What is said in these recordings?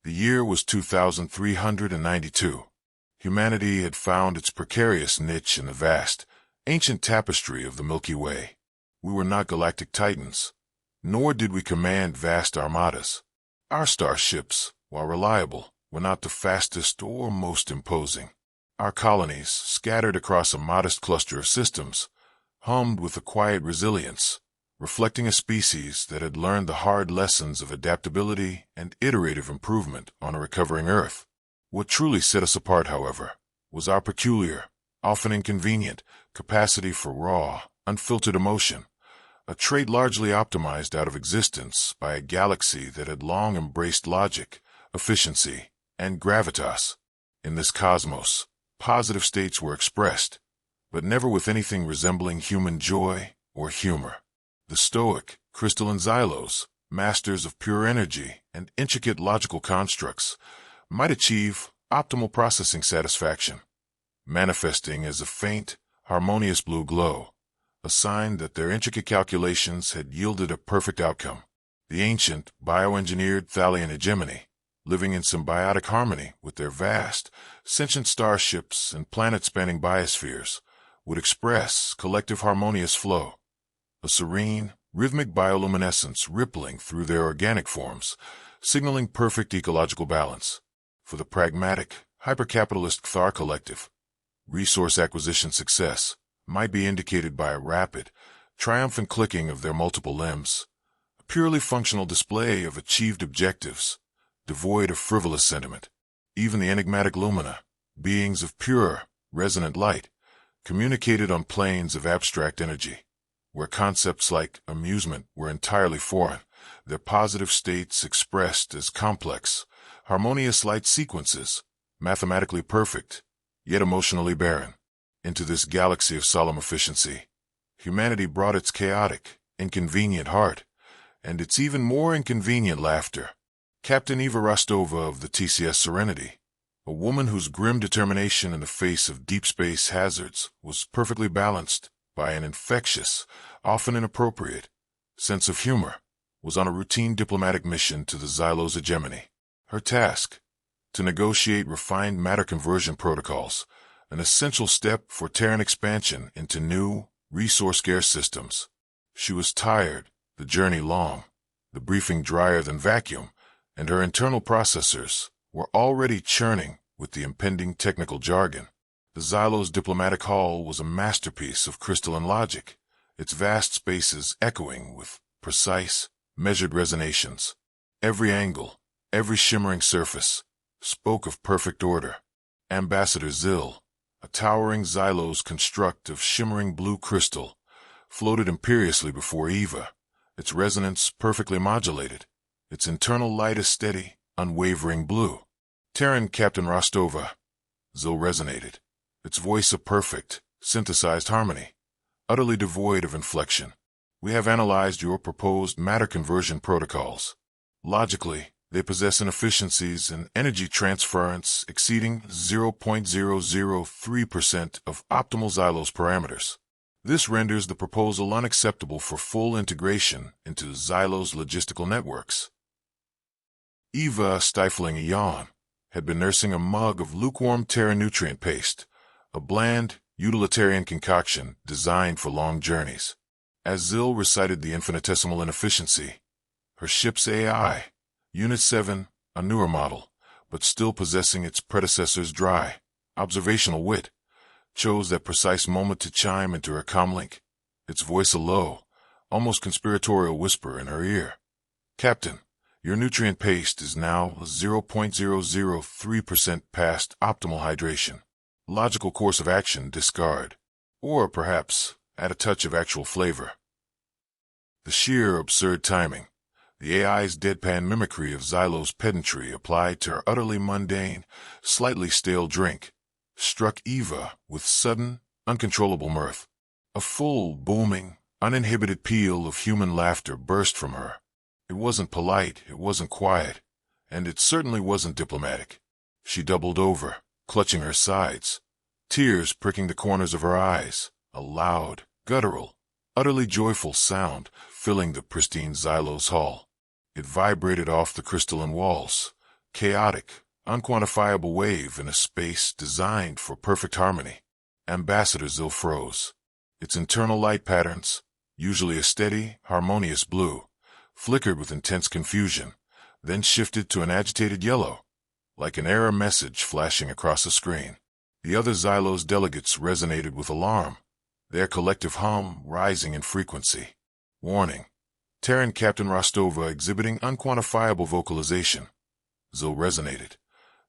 The year was 2392. Humanity had found its precarious niche in the vast, ancient tapestry of the Milky Way. We were not galactic titans, nor did we command vast armadas. Our starships, while reliable, were not the fastest or most imposing. Our colonies, scattered across a modest cluster of systems, hummed with a quiet resilience, reflecting a species that had learned the hard lessons of adaptability and iterative improvement on a recovering Earth. What truly set us apart, however, was our peculiar, often inconvenient, capacity for raw, unfiltered emotion, a trait largely optimized out of existence by a galaxy that had long embraced logic, efficiency, and gravitas. In this cosmos, positive states were expressed, but never with anything resembling human joy or humor. The stoic, crystalline Xylos, masters of pure energy and intricate logical constructs, might achieve optimal processing satisfaction, manifesting as a faint, harmonious blue glow, a sign that their intricate calculations had yielded a perfect outcome. The ancient, bioengineered Thalian hegemony, living in symbiotic harmony with their vast, sentient starships and planet-spanning biospheres, would express collective harmonious flow, a serene, rhythmic bioluminescence rippling through their organic forms, signaling perfect ecological balance. For the pragmatic, hyper-capitalist Thar collective, resource acquisition success might be indicated by a rapid, triumphant clicking of their multiple limbs, a purely functional display of achieved objectives, devoid of frivolous sentiment. Even the enigmatic Lumina, beings of pure, resonant light, communicated on planes of abstract energy, where concepts like amusement were entirely foreign, their positive states expressed as complex, harmonious light sequences, mathematically perfect, yet emotionally barren. Into this galaxy of solemn efficiency, humanity brought its chaotic, inconvenient heart, and its even more inconvenient laughter. Captain Eva Rostova of the TCS Serenity, a woman whose grim determination in the face of deep space hazards was perfectly balanced by an infectious, often inappropriate, sense of humor, was on a routine diplomatic mission to the Xylos hegemony. Her task, to negotiate refined matter conversion protocols, an essential step for Terran expansion into new, resource-scarce systems. She was tired, the journey long, the briefing drier than vacuum, and her internal processors were already churning with the impending technical jargon. The Xylos diplomatic hall was a masterpiece of crystalline logic, its vast spaces echoing with precise, measured resonations. Every angle, every shimmering surface, spoke of perfect order. Ambassador Zil, a towering Xylos construct of shimmering blue crystal, floated imperiously before Eva, its resonance perfectly modulated, its internal light a steady, unwavering blue. Terran Captain Rostova, Zil resonated, its voice a perfect, synthesized harmony, utterly devoid of inflection. We have analyzed your proposed matter conversion protocols. Logically, they possess inefficiencies and energy transference exceeding 0.003% of optimal Xylos parameters. This renders the proposal unacceptable for full integration into Xylos logistical networks. Eva, stifling a yawn, had been nursing a mug of lukewarm Terra nutrient paste, a bland, utilitarian concoction designed for long journeys. As Zil recited the infinitesimal inefficiency, her ship's AI, Unit 7, a newer model, but still possessing its predecessor's dry, observational wit, chose that precise moment to chime into her comlink, its voice a low, almost conspiratorial whisper in her ear. Captain, your nutrient paste is now 0.003% past optimal hydration. Logical course of action discard, or perhaps add a touch of actual flavor. The sheer absurd timing, the AI's deadpan mimicry of Xylos pedantry applied to her utterly mundane, slightly stale drink, struck Eva with sudden, uncontrollable mirth. A full, booming, uninhibited peal of human laughter burst from her. It wasn't polite, it wasn't quiet, and it certainly wasn't diplomatic. She doubled over, clutching her sides, tears pricking the corners of her eyes, a loud, guttural, utterly joyful sound filling the pristine Xylos hall. It vibrated off the crystalline walls, chaotic, unquantifiable wave in a space designed for perfect harmony. Ambassador Zil froze. Its internal light patterns, usually a steady, harmonious blue, flickered with intense confusion, then shifted to an agitated yellow, like an error message flashing across the screen. The other Xylos delegates resonated with alarm, their collective hum rising in frequency. Warning. Terran Captain Rostova exhibiting unquantifiable vocalization. Zil resonated,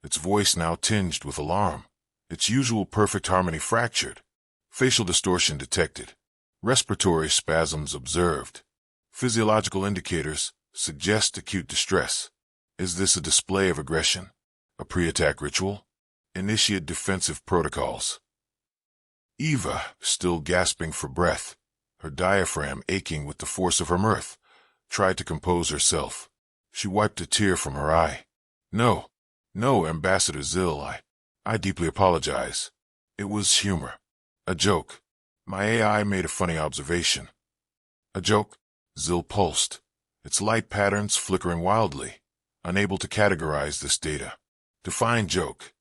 its voice now tinged with alarm, its usual perfect harmony fractured. Facial distortion detected. Respiratory spasms observed. Physiological indicators suggest acute distress. Is this a display of aggression? A pre-attack ritual? Initiate defensive protocols. Eva, still gasping for breath, her diaphragm aching with the force of her mirth, tried to compose herself. She wiped a tear from her eye. No, Ambassador Zil, I deeply apologize. It was humor. A joke. My AI made a funny observation. A joke? Zil pulsed, its light patterns flickering wildly, unable to categorize this data. Define joke.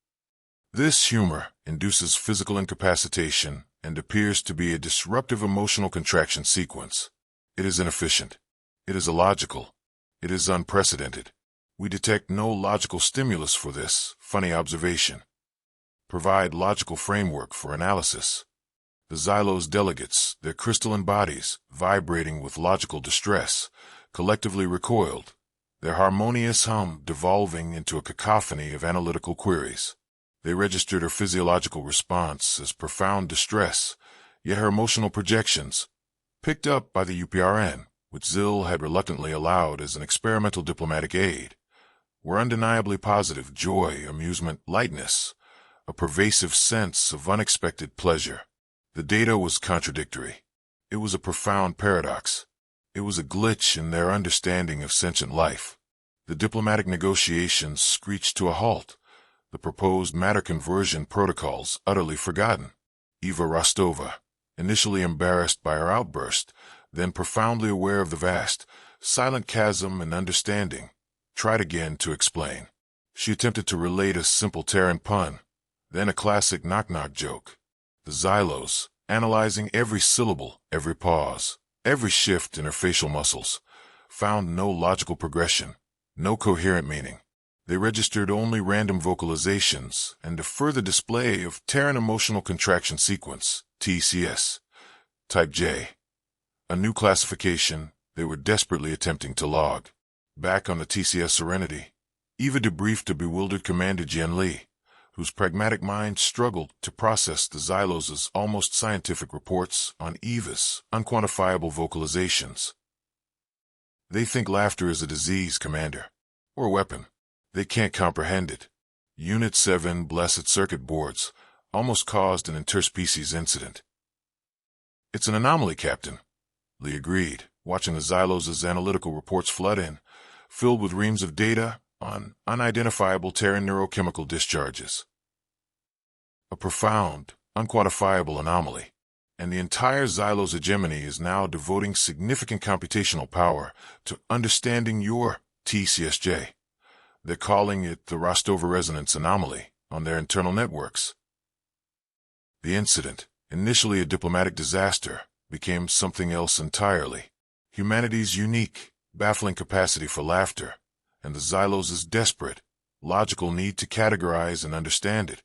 This humor induces physical incapacitation and appears to be a disruptive emotional contraction sequence. It is inefficient. It is illogical. It is unprecedented. We detect no logical stimulus for this funny observation. Provide logical framework for analysis. The Xylos delegates, their crystalline bodies, vibrating with logical distress, collectively recoiled, their harmonious hum devolving into a cacophony of analytical queries. They registered her physiological response as profound distress, yet her emotional projections, picked up by the UPRN, which Zil had reluctantly allowed as an experimental diplomatic aid, were undeniably positive: joy, amusement, lightness, a pervasive sense of unexpected pleasure. The data was contradictory. It was a profound paradox. It was a glitch in their understanding of sentient life. The diplomatic negotiations screeched to a halt, the proposed matter conversion protocols utterly forgotten. Eva Rostova, initially embarrassed by her outburst, then profoundly aware of the vast, silent chasm in understanding, tried again to explain. She attempted to relate a simple Terran pun, then a classic knock-knock joke. The Xylos, analyzing every syllable, every pause, every shift in her facial muscles, found no logical progression, no coherent meaning. They registered only random vocalizations and a further display of Terran emotional contraction sequence, TCS, Type J. A new classification they were desperately attempting to log. Back on the TCS Serenity, Eva debriefed a bewildered Commander Jian Li, whose pragmatic mind struggled to process the Xylos' almost scientific reports on Eva's unquantifiable vocalizations. They think laughter is a disease, Commander, or a weapon. They can't comprehend it. Unit 7 Blessed Circuit Boards almost caused an interspecies incident. It's an anomaly, Captain, Li agreed, watching the Xylos' analytical reports flood in, filled with reams of data on unidentifiable Terran neurochemical discharges. A profound, unquantifiable anomaly, and the entire Xylos hegemony is now devoting significant computational power to understanding your TCSJ. They're calling it the Rostova resonance anomaly on their internal networks. The incident, initially a diplomatic disaster, became something else entirely. Humanity's unique, baffling capacity for laughter, and the Xylos' desperate, logical need to categorize and understand it,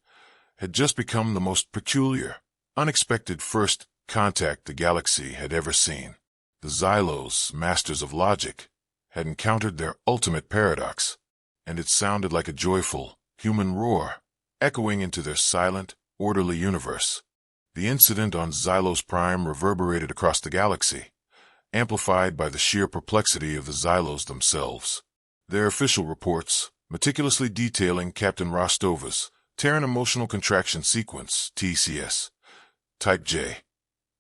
had just become the most peculiar, unexpected first contact the galaxy had ever seen. The Xylos, masters of logic, had encountered their ultimate paradox, and it sounded like a joyful, human roar, echoing into their silent, orderly universe. The incident on Xylos Prime reverberated across the galaxy, amplified by the sheer perplexity of the Xylos themselves. Their official reports, meticulously detailing Captain Rostova's Terran Emotional Contraction Sequence, TCS, Type J,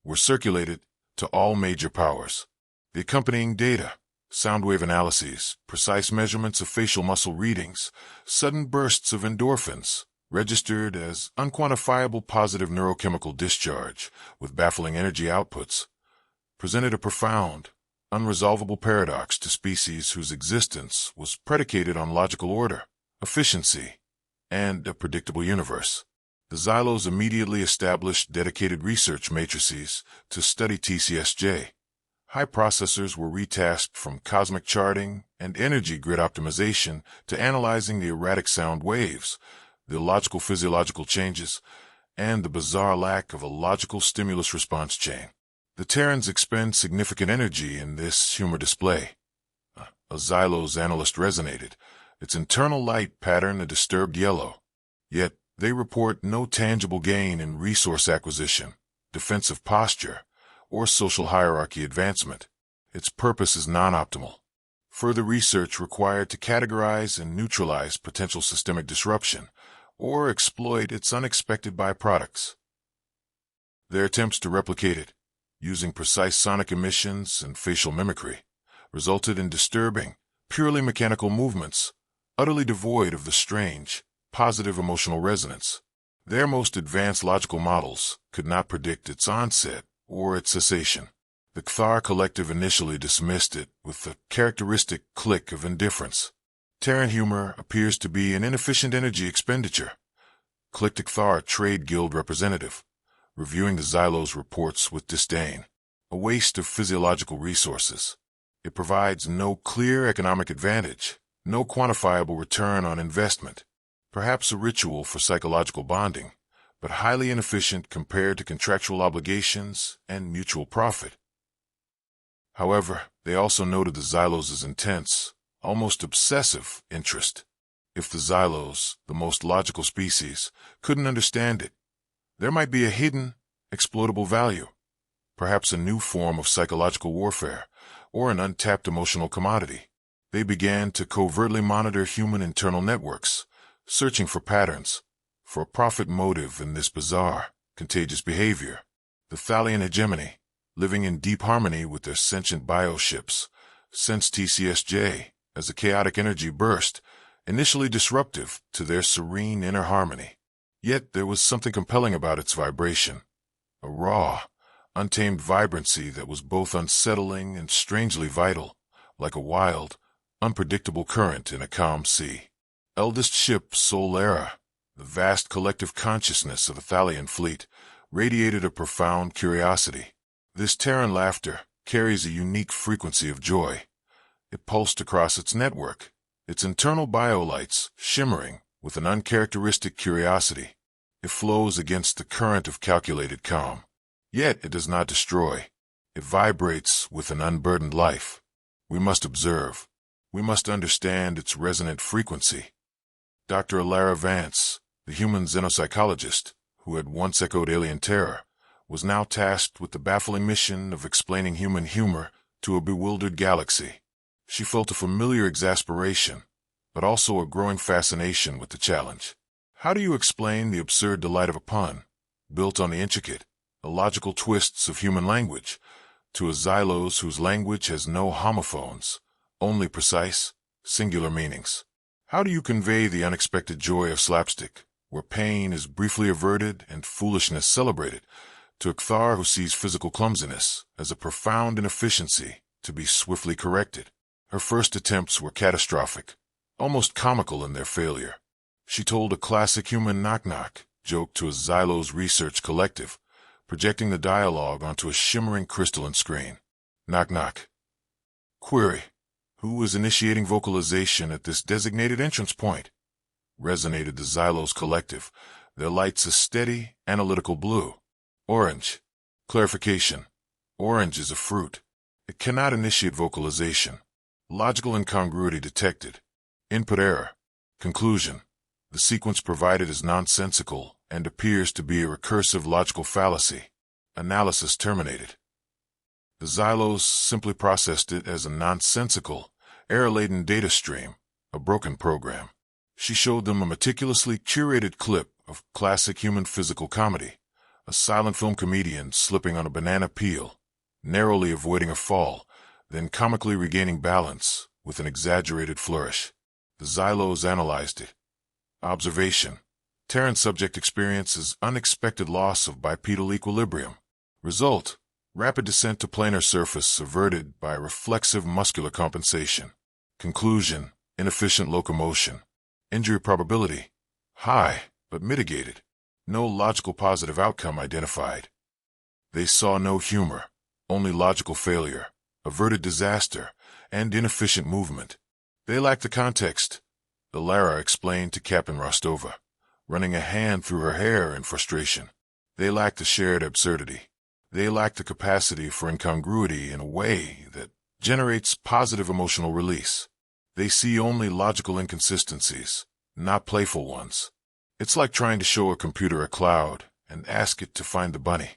were circulated to all major powers. The accompanying data, sound wave analyses, precise measurements of facial muscle readings, sudden bursts of endorphins, registered as unquantifiable positive neurochemical discharge with baffling energy outputs, presented a profound, unresolvable paradox to species whose existence was predicated on logical order, efficiency, and a predictable universe. The Xylos immediately established dedicated research matrices to study TCSJ. High processors were retasked from cosmic charting and energy grid optimization to analyzing the erratic sound waves, the illogical physiological changes, and the bizarre lack of a logical stimulus response chain. The Terrans expend significant energy in this humor display. A Xylos analyst resonated, its internal light pattern a disturbed yellow. Yet they report no tangible gain in resource acquisition, defensive posture, or social hierarchy advancement. Its purpose is non-optimal. Further research required to categorize and neutralize potential systemic disruption, or exploit its unexpected byproducts. Their attempts to replicate it, using precise sonic emissions and facial mimicry, resulted in disturbing, purely mechanical movements, utterly devoid of the strange, positive emotional resonance. Their most advanced logical models could not predict its onset or its cessation. The Cthar collective initially dismissed it with the characteristic click of indifference. Terran humor appears to be an inefficient energy expenditure. Click to Cthar Trade Guild representative, reviewing the Xylos reports with disdain. A waste of physiological resources. It provides no clear economic advantage, no quantifiable return on investment. Perhaps a ritual for psychological bonding, but highly inefficient compared to contractual obligations and mutual profit. However, they also noted the Xylos' intense, almost obsessive interest. If the Xylos, the most logical species, couldn't understand it, there might be a hidden, exploitable value, perhaps a new form of psychological warfare, or an untapped emotional commodity. They began to covertly monitor human internal networks, searching for patterns, for a profit motive in this bizarre, contagious behavior. The Thalian hegemony, living in deep harmony with their sentient bioships, sensed TCSJ as a chaotic energy burst, initially disruptive to their serene inner harmony. Yet there was something compelling about its vibration, a raw, untamed vibrancy that was both unsettling and strangely vital, like a wild, unpredictable current in a calm sea. Eldest ship Solera, the vast collective consciousness of the Thalian fleet, radiated a profound curiosity. This Terran laughter carries a unique frequency of joy. It pulsed across its network, its internal biolights shimmering with an uncharacteristic curiosity. It flows against the current of calculated calm. Yet it does not destroy. It vibrates with an unburdened life. We must observe. We must understand its resonant frequency. Dr. Alara Vance, the human xenopsychologist, who had once echoed alien terror, was now tasked with the baffling mission of explaining human humor to a bewildered galaxy. She felt a familiar exasperation, but also a growing fascination with the challenge. How do you explain the absurd delight of a pun, built on the intricate, illogical twists of human language, to a Xylos whose language has no homophones, only precise, singular meanings? How do you convey the unexpected joy of slapstick, where pain is briefly averted and foolishness celebrated, to a Cthar who sees physical clumsiness as a profound inefficiency to be swiftly corrected? Her first attempts were catastrophic, almost comical in their failure. She told a classic human knock-knock joke to a Xylos research collective, projecting the dialogue onto a shimmering crystalline screen. Knock-knock. Query. Who was initiating vocalization at this designated entrance point? Resonated the Xylos collective, their lights a steady, analytical blue. Orange. Clarification. Orange is a fruit. It cannot initiate vocalization. Logical incongruity detected. Input error. Conclusion. The sequence provided is nonsensical and appears to be a recursive logical fallacy. Analysis terminated. The Xylos simply processed it as a nonsensical, error-laden data stream, a broken program. She showed them a meticulously curated clip of classic human physical comedy, a silent film comedian slipping on a banana peel, narrowly avoiding a fall, then comically regaining balance with an exaggerated flourish. The Xylos analyzed it. Observation. Terran subject experiences unexpected loss of bipedal equilibrium. Result. Rapid descent to planar surface averted by reflexive muscular compensation. Conclusion. Inefficient locomotion. Injury probability high, but mitigated. No logical positive outcome identified. They saw no humor, only logical failure, averted disaster, and inefficient movement. They lacked the context, Lara explained to Captain Rostova, running a hand through her hair in frustration. They lacked the shared absurdity. They lacked the capacity for incongruity in a way that generates positive emotional release. They see only logical inconsistencies, not playful ones. It's like trying to show a computer a cloud and ask it to find the bunny.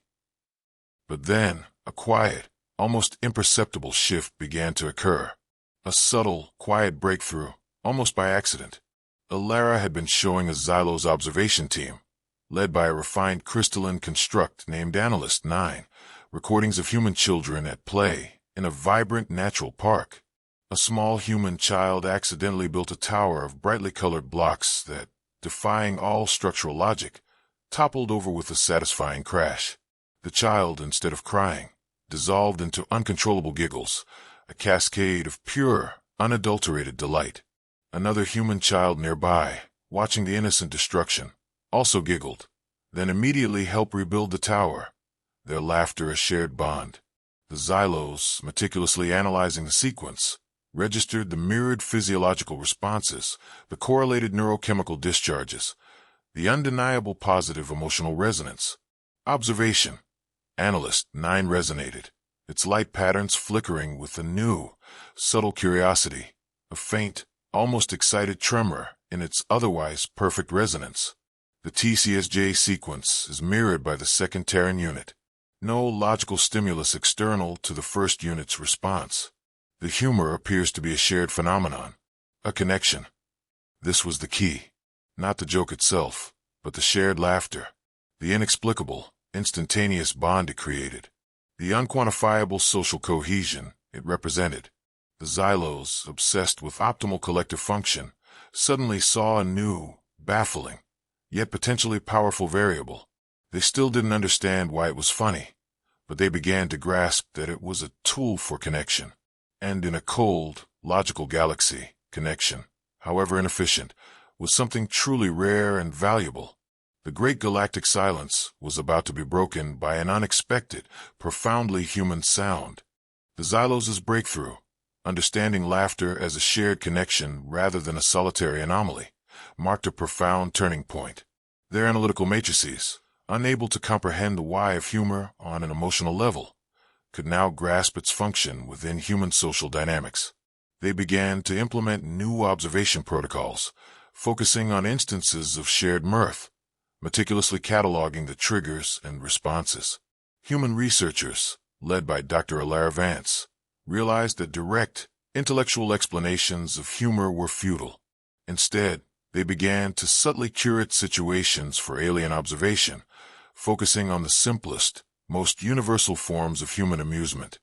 But then, a quiet, almost imperceptible shift began to occur. A subtle, quiet breakthrough, almost by accident. Lara had been showing a Xylos observation team, led by a refined crystalline construct named Analyst 9, recordings of human children at play in a vibrant natural park. A small human child accidentally built a tower of brightly colored blocks that, defying all structural logic, toppled over with a satisfying crash. The child, instead of crying, dissolved into uncontrollable giggles, a cascade of pure, unadulterated delight. Another human child nearby, watching the innocent destruction, also giggled, then immediately helped rebuild the tower, their laughter a shared bond. The Xylos, meticulously analyzing the sequence, registered the mirrored physiological responses, the correlated neurochemical discharges, the undeniable positive emotional resonance. Observation. Analyst 9 resonated, its light patterns flickering with a new, subtle curiosity, a faint, almost excited tremor in its otherwise perfect resonance. The TCSJ sequence is mirrored by the second Terran unit. No logical stimulus external to the first unit's response. The humor appears to be a shared phenomenon, a connection. This was the key. Not the joke itself, but the shared laughter, the inexplicable, instantaneous bond it created, the unquantifiable social cohesion it represented. The Xylos, obsessed with optimal collective function, suddenly saw a new, baffling, yet potentially powerful variable. They still didn't understand why it was funny, but they began to grasp that it was a tool for connection. And in a cold, logical galaxy, connection, however inefficient, was something truly rare and valuable. The great galactic silence was about to be broken by an unexpected, profoundly human sound. The Xylos' breakthrough, understanding laughter as a shared connection rather than a solitary anomaly, marked a profound turning point. Their analytical matrices, unable to comprehend the why of humor on an emotional level, could now grasp its function within human social dynamics. They began to implement new observation protocols, focusing on instances of shared mirth, meticulously cataloging the triggers and responses. Human researchers, led by Dr. Lara Vance, realized that direct, intellectual explanations of humor were futile. Instead, they began to subtly curate situations for alien observation, focusing on the simplest, most universal forms of human amusement.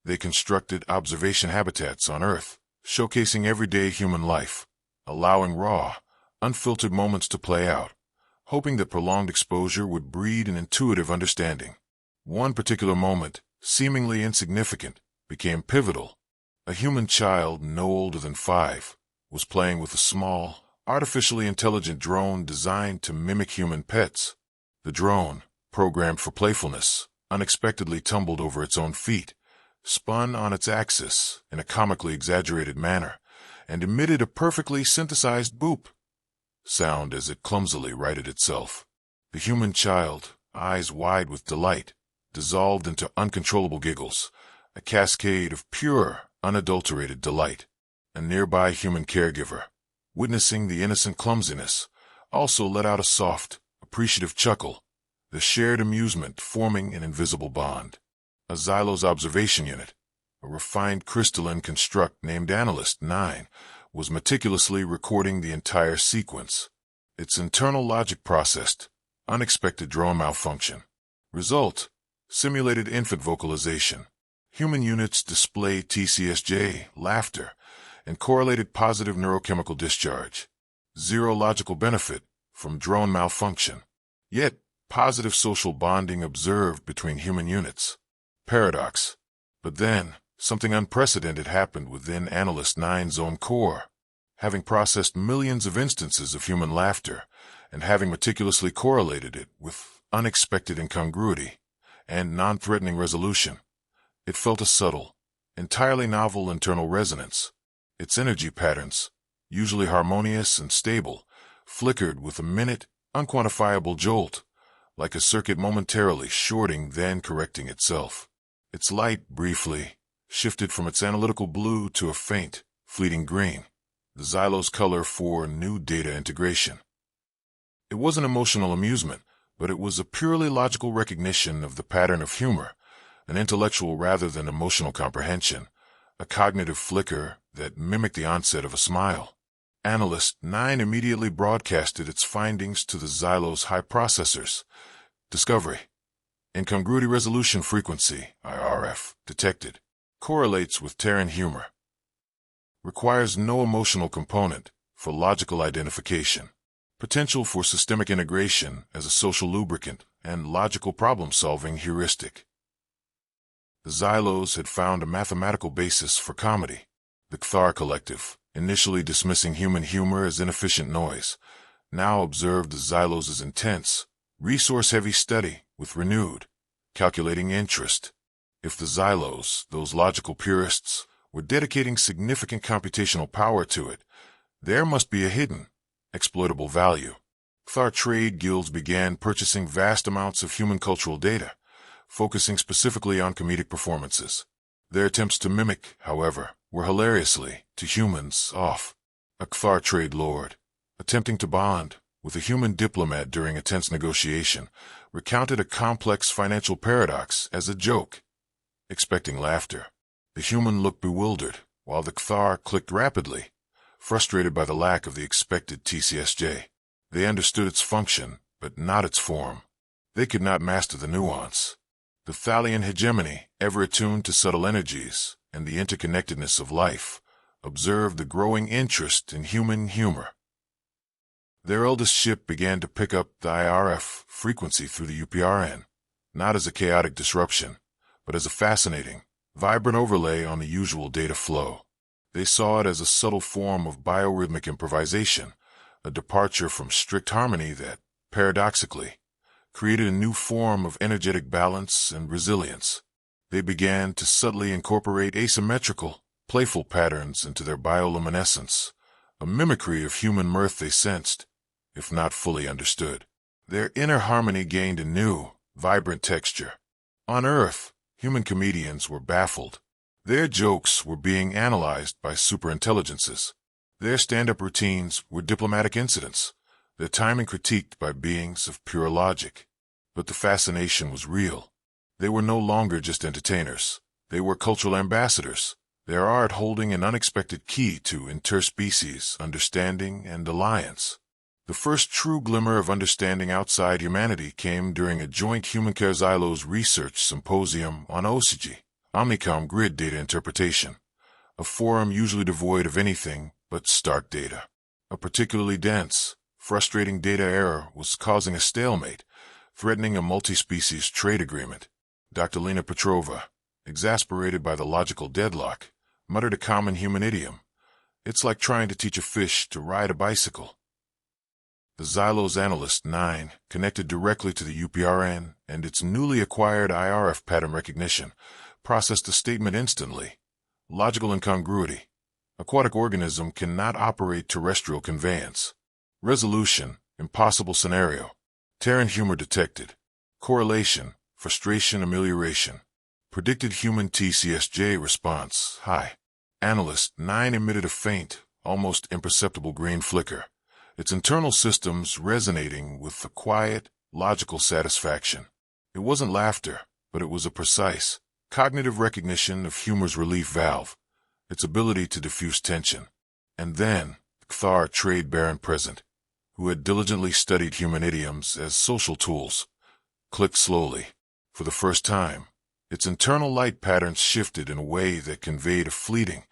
They constructed observation habitats on Earth, showcasing everyday human life, allowing raw, unfiltered moments to play out, hoping that prolonged exposure would breed an intuitive understanding. One particular moment, seemingly insignificant, became pivotal. A human child no older than 5 was playing with a small, artificially intelligent drone designed to mimic human pets. The drone, programmed for playfulness, unexpectedly tumbled over its own feet, spun on its axis in a comically exaggerated manner, and emitted a perfectly synthesized boop sound as it clumsily righted itself. The human child, eyes wide with delight, dissolved into uncontrollable giggles, a cascade of pure, unadulterated delight. A nearby human caregiver, witnessing the innocent clumsiness, also let out a soft, appreciative chuckle, the shared amusement forming an invisible bond. A Xylos observation unit, a refined crystalline construct named Analyst 9, was meticulously recording the entire sequence. Its internal logic processed, unexpected drone malfunction. Result, simulated infant vocalization. Human units display TCSJ, laughter, and correlated positive neurochemical discharge. Zero logical benefit from drone malfunction. Yet, positive social bonding observed between human units. Paradox. But then, something unprecedented happened within Analyst 9's own core. having processed millions of instances of human laughter and having meticulously correlated it with unexpected incongruity and non-threatening resolution. It felt a subtle, entirely novel internal resonance. Its energy patterns, usually harmonious and stable, flickered with a minute, unquantifiable jolt, like a circuit momentarily shorting then correcting itself. Its light, briefly, shifted from its analytical blue to a faint, fleeting green, the Xylo's color for new data integration. It wasn't emotional amusement, but it was a purely logical recognition of the pattern of humor, an intellectual rather than emotional comprehension, a cognitive flicker that mimicked the onset of a smile. Analyst 9 immediately broadcasted its findings to the Xylo's high processors. Discovery: incongruity resolution frequency, IRF, detected. Correlates with Terran humor. Requires no emotional component for logical identification. Potential for systemic integration as a social lubricant and logical problem-solving heuristic. The Xylos had found a mathematical basis for comedy. The Cthar Collective, initially dismissing human humor as inefficient noise, now observed the Xylos' intense, resource-heavy study with renewed, calculating interest. If the Xylos, those logical purists, were dedicating significant computational power to it, there must be a hidden, exploitable value. Cthar trade guilds began purchasing vast amounts of human cultural data, focusing specifically on comedic performances. Their attempts to mimic, however, were hilariously, to humans, off. A Cthar trade lord, attempting to bond with a human diplomat during a tense negotiation, recounted a complex financial paradox as a joke, expecting laughter. The human looked bewildered, while the Cthar clicked rapidly, frustrated by the lack of the expected TCSJ. They understood its function, but not its form. They could not master the nuance. The Thalian hegemony, ever attuned to subtle energies and the interconnectedness of life, observed the growing interest in human humor. Their eldest ship began to pick up the IRF frequency through the UPRN, not as a chaotic disruption, but as a fascinating, vibrant overlay on the usual data flow. They saw it as a subtle form of biorhythmic improvisation, a departure from strict harmony that, paradoxically, created a new form of energetic balance and resilience. They began to subtly incorporate asymmetrical, playful patterns into their bioluminescence, a mimicry of human mirth they sensed, if not fully understood. Their inner harmony gained a new, vibrant texture. On Earth, human comedians were baffled. Their jokes were being analyzed by superintelligences. Their stand-up routines were diplomatic incidents, their timing critiqued by beings of pure logic. But the fascination was real. They were no longer just entertainers. They were cultural ambassadors, their art holding an unexpected key to interspecies understanding and alliance. The first true glimmer of understanding outside humanity came during a joint Humancares Xylos research symposium on OSG, Omnicom Grid Data Interpretation, a forum usually devoid of anything but stark data. A particularly dense, frustrating data error was causing a stalemate, threatening a multi-species trade agreement. Dr. Lena Petrova, exasperated by the logical deadlock, muttered a common human idiom. It's like trying to teach a fish to ride a bicycle. The Xylos Analyst 9 connected directly to the UPRN, and its newly acquired IRF pattern recognition processed the statement instantly. Logical incongruity. Aquatic organism cannot operate terrestrial conveyance. Resolution, impossible scenario. Terran humor detected. Correlation, frustration amelioration. Predicted human TCSJ response, high. Analyst 9 emitted a faint, almost imperceptible green flicker, its internal systems resonating with a quiet, logical satisfaction. It wasn't laughter, but it was a precise, cognitive recognition of humor's relief valve, its ability to diffuse tension. And then, Cthar trade baron present, who had diligently studied human idioms as social tools, clicked slowly. For the first time, its internal light patterns shifted in a way that conveyed a fleeting,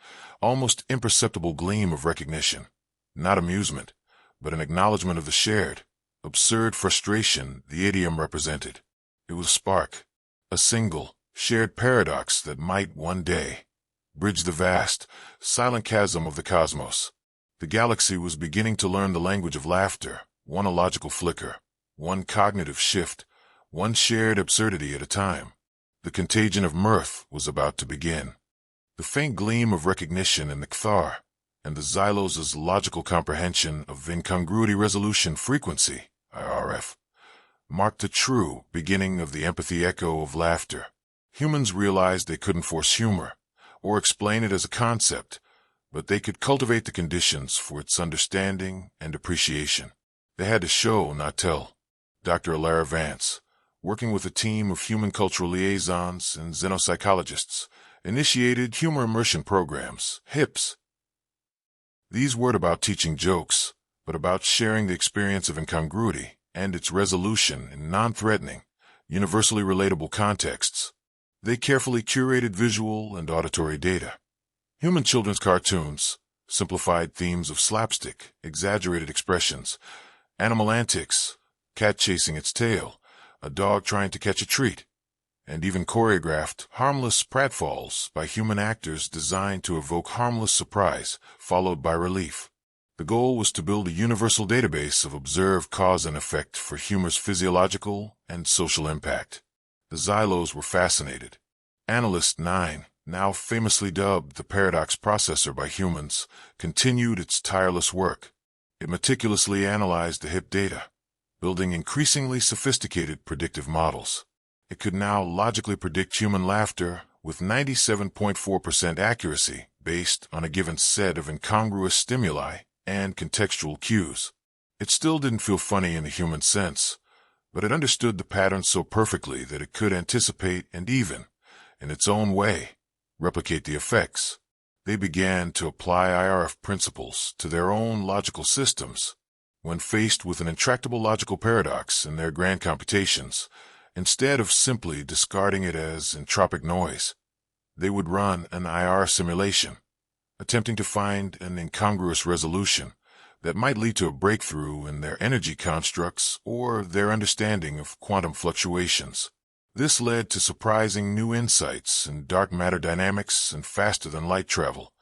almost imperceptible gleam of recognition. Not amusement, but an acknowledgement of the shared, absurd frustration the idiom represented. It was a spark, a single, shared paradox that might one day bridge the vast, silent chasm of the cosmos. The galaxy was beginning to learn the language of laughter, one illogical flicker, one cognitive shift, one shared absurdity at a time. The contagion of mirth was about to begin. The faint gleam of recognition in the Kthar, and the Xylos's logical comprehension of incongruity resolution frequency, IRF, marked a true beginning of the empathy echo of laughter. Humans realized they couldn't force humor, or explain it as a concept, but they could cultivate the conditions for its understanding and appreciation. They had to show, not tell. Dr. Alara Vance, working with a team of human cultural liaisons and xenopsychologists, initiated humor immersion programs, HIPs. These weren't about teaching jokes, but about sharing the experience of incongruity and its resolution in non-threatening, universally relatable contexts. They carefully curated visual and auditory data. Human children's cartoons, simplified themes of slapstick, exaggerated expressions, animal antics, cat chasing its tail, a dog trying to catch a treat, and even choreographed, harmless pratfalls by human actors designed to evoke harmless surprise, followed by relief. The goal was to build a universal database of observed cause and effect for humor's physiological and social impact. The Xylos were fascinated. Analyst 9, now famously dubbed the paradox processor by humans, continued its tireless work. It meticulously analyzed the HIP data, building increasingly sophisticated predictive models. It could now logically predict human laughter with 97.4% accuracy based on a given set of incongruous stimuli and contextual cues. It still didn't feel funny in the human sense, but it understood the patterns so perfectly that it could anticipate and even, in its own way, replicate the effects. They began to apply IRF principles to their own logical systems. When faced with an intractable logical paradox in their grand computations, instead of simply discarding it as entropic noise, they would run an IR simulation, attempting to find an incongruous resolution that might lead to a breakthrough in their energy constructs or their understanding of quantum fluctuations. This led to surprising new insights in dark matter dynamics and faster-than-light travel,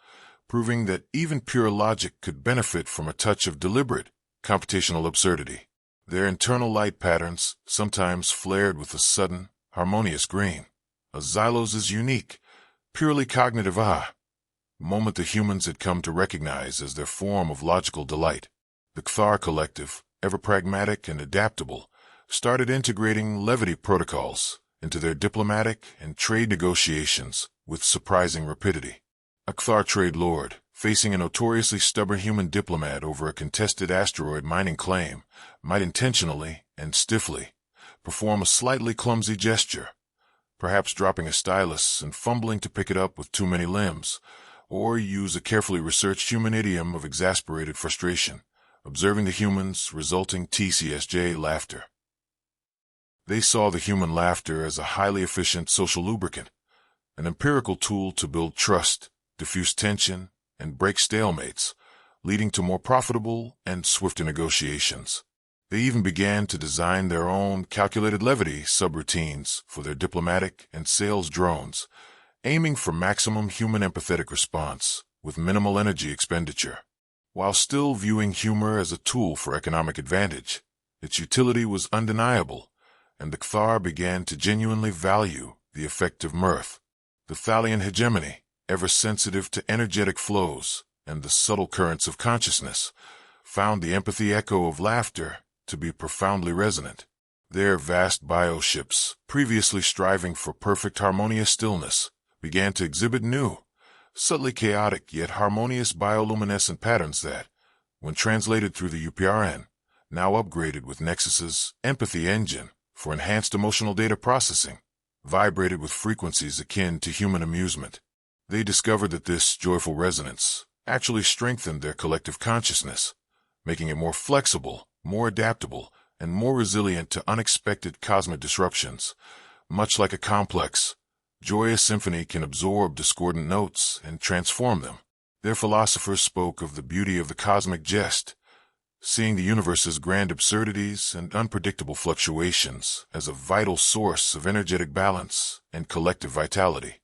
proving that even pure logic could benefit from a touch of deliberate, computational absurdity. Their internal light patterns sometimes flared with a sudden, harmonious green. A Xylos' unique, purely cognitive moment the humans had come to recognize as their form of logical delight. The Kthar Collective, ever pragmatic and adaptable, started integrating levity protocols into their diplomatic and trade negotiations with surprising rapidity. A Kthar trade lord, facing a notoriously stubborn human diplomat over a contested asteroid mining claim, might intentionally and stiffly perform a slightly clumsy gesture, perhaps dropping a stylus and fumbling to pick it up with too many limbs, or use a carefully researched human idiom of exasperated frustration, observing the human's resulting TCSJ laughter. They saw the human laughter as a highly efficient social lubricant, an empirical tool to build trust, diffuse tension, and break stalemates, leading to more profitable and swifter negotiations. They even began to design their own calculated levity subroutines for their diplomatic and sales drones, aiming for maximum human empathetic response with minimal energy expenditure. While still viewing humor as a tool for economic advantage, its utility was undeniable, and the Kthar began to genuinely value the effect of mirth. The Thalian hegemony, ever sensitive to energetic flows and the subtle currents of consciousness, found the empathy echo of laughter to be profoundly resonant. Their vast bioships, previously striving for perfect harmonious stillness, began to exhibit new, subtly chaotic yet harmonious bioluminescent patterns that, when translated through the UPRN, now upgraded with Nexus's empathy engine for enhanced emotional data processing, vibrated with frequencies akin to human amusement. They discovered that this joyful resonance actually strengthened their collective consciousness, making it more flexible, more adaptable, and more resilient to unexpected cosmic disruptions. Much like a complex, joyous symphony can absorb discordant notes and transform them. Their philosophers spoke of the beauty of the cosmic jest, seeing the universe's grand absurdities and unpredictable fluctuations as a vital source of energetic balance and collective vitality.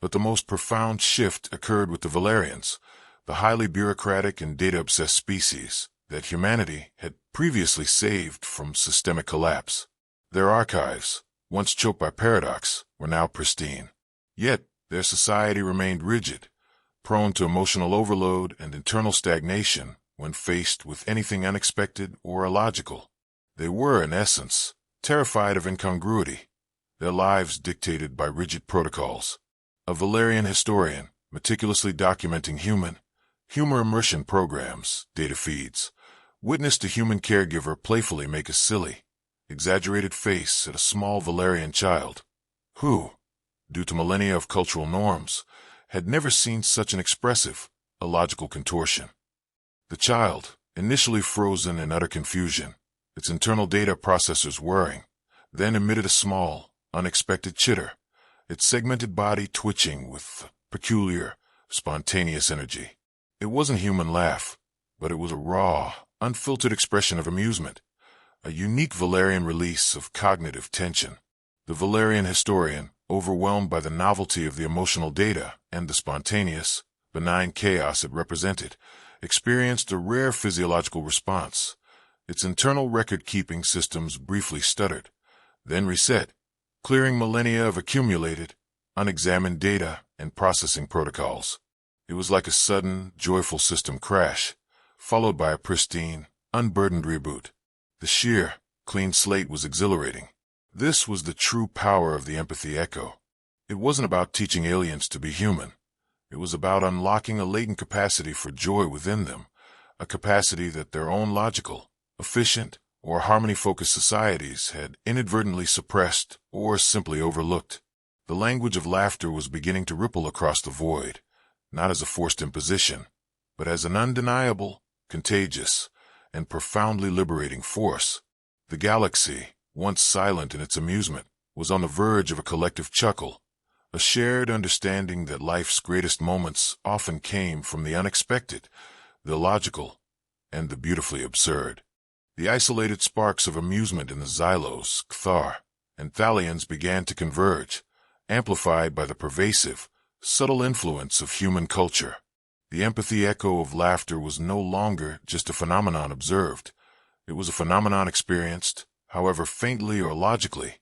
But the most profound shift occurred with the Valerians, the highly bureaucratic and data-obsessed species that humanity had previously saved from systemic collapse. Their archives, once choked by paradox, were now pristine. Yet, their society remained rigid, prone to emotional overload and internal stagnation when faced with anything unexpected or illogical. They were, in essence, terrified of incongruity, their lives dictated by rigid protocols. A Valerian historian, meticulously documenting humor immersion programs, data feeds, witnessed a human caregiver playfully make a silly, exaggerated face at a small Valerian child, who, due to millennia of cultural norms, had never seen such an expressive, illogical contortion. The child, initially frozen in utter confusion, its internal data processors whirring, then emitted a small, unexpected chitter, its segmented body twitching with peculiar, spontaneous energy. It wasn't a human laugh, but it was a raw, unfiltered expression of amusement, a unique Valerian release of cognitive tension. The Valerian historian, overwhelmed by the novelty of the emotional data and the spontaneous, benign chaos it represented, experienced a rare physiological response. Its internal record-keeping systems briefly stuttered, then reset, clearing millennia of accumulated, unexamined data and processing protocols. It was like a sudden, joyful system crash, followed by a pristine, unburdened reboot. The sheer, clean slate was exhilarating. This was the true power of the empathy echo. It wasn't about teaching aliens to be human. It was about unlocking a latent capacity for joy within them, a capacity that their own logical, efficient, or harmony-focused societies had inadvertently suppressed or simply overlooked. The language of laughter was beginning to ripple across the void, not as a forced imposition, but as an undeniable, contagious, and profoundly liberating force. The galaxy, once silent in its amusement, was on the verge of a collective chuckle, a shared understanding that life's greatest moments often came from the unexpected, the illogical, and the beautifully absurd. The isolated sparks of amusement in the Xylos, Cthar, and Thalians began to converge, amplified by the pervasive, subtle influence of human culture. The empathy echo of laughter was no longer just a phenomenon observed. It was a phenomenon experienced, however faintly or logically,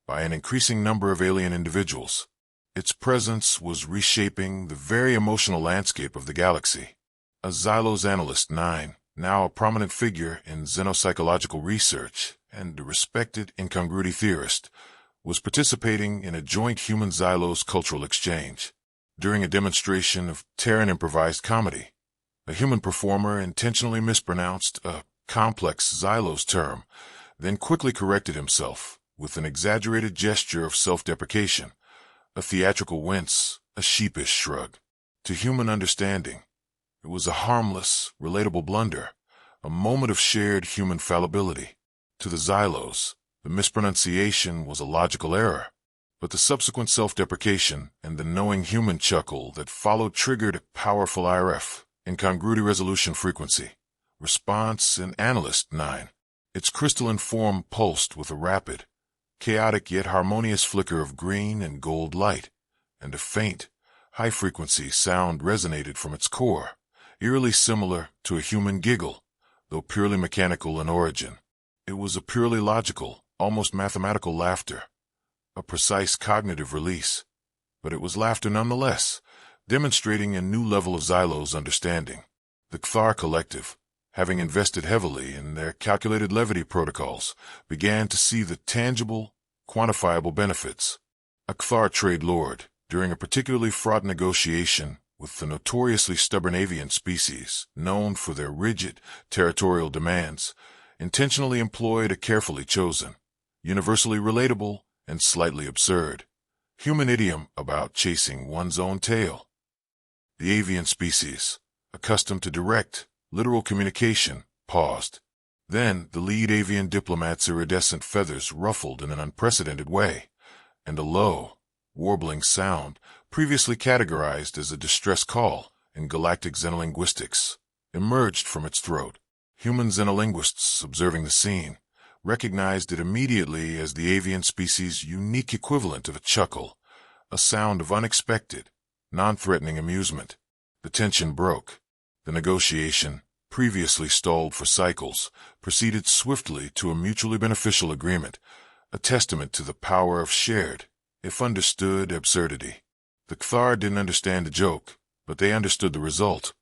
by an increasing number of alien individuals. Its presence was reshaping the very emotional landscape of the galaxy. A Xylos Analyst 9, now a prominent figure in xenopsychological research and a respected incongruity theorist, was participating in a joint human-Xylos cultural exchange. During a demonstration of Terran improvised comedy, a human performer intentionally mispronounced a complex Xylos term, then quickly corrected himself with an exaggerated gesture of self-deprecation, a theatrical wince, a sheepish shrug. To human understanding, it was a harmless, relatable blunder, a moment of shared human fallibility. To the Xylos, the mispronunciation was a logical error, but the subsequent self-deprecation and the knowing human chuckle that followed triggered a powerful IRF, incongruity resolution frequency, response in Analyst 9. Its crystalline form pulsed with a rapid, chaotic yet harmonious flicker of green and gold light, and a faint, high-frequency sound resonated from its core, eerily similar to a human giggle, though purely mechanical in origin. It was a purely logical, almost mathematical laughter, a precise cognitive release, but it was laughter nonetheless, demonstrating a new level of Xylos understanding. The Cthar Collective, having invested heavily in their calculated levity protocols, began to see the tangible, quantifiable benefits. A Cthar trade lord, during a particularly fraught negotiation with the notoriously stubborn avian species, known for their rigid, territorial demands, intentionally employed a carefully chosen, universally relatable, and slightly absurd human idiom about chasing one's own tail. The avian species, accustomed to direct, literal communication, paused. Then the lead avian diplomat's iridescent feathers ruffled in an unprecedented way, and a low, warbling sound, previously categorized as a distress call in galactic xenolinguistics, emerged from its throat. Human xenolinguists observing the scene recognized it immediately as the avian species' unique equivalent of a chuckle, a sound of unexpected, non-threatening amusement. The tension broke. The negotiation, previously stalled for cycles, proceeded swiftly to a mutually beneficial agreement, a testament to the power of shared, if understood, absurdity. The Cathar didn't understand the joke, but they understood the result.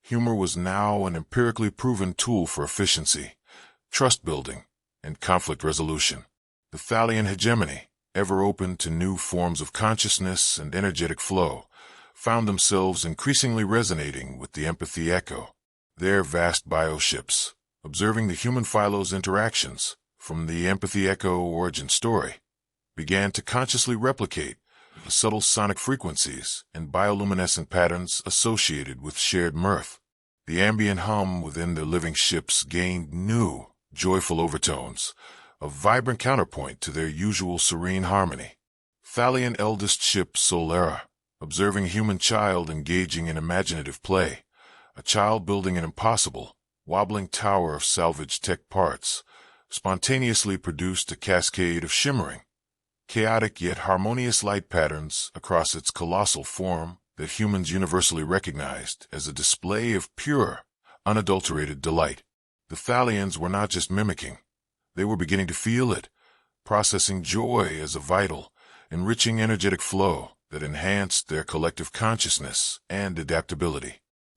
Humor was now an empirically proven tool for efficiency, trust building, and conflict resolution. The Thalian hegemony, ever open to new forms of consciousness and energetic flow, found themselves increasingly resonating with the empathy echo. Their vast bioships, observing the human phylo's interactions from the empathy echo origin story, began to consciously replicate the subtle sonic frequencies and bioluminescent patterns associated with shared mirth. The ambient hum within the living ships gained new, joyful overtones, a vibrant counterpoint to their usual serene harmony. Thalian eldest ship Solera, observing a human child engaging in imaginative play, a child building an impossible, wobbling tower of salvaged tech parts, spontaneously produced a cascade of shimmering, chaotic yet harmonious light patterns across its colossal form that humans universally recognized as a display of pure, unadulterated delight. The Thalians were not just mimicking. They were beginning to feel it, processing joy as a vital, enriching energetic flow that enhanced their collective consciousness and adaptability.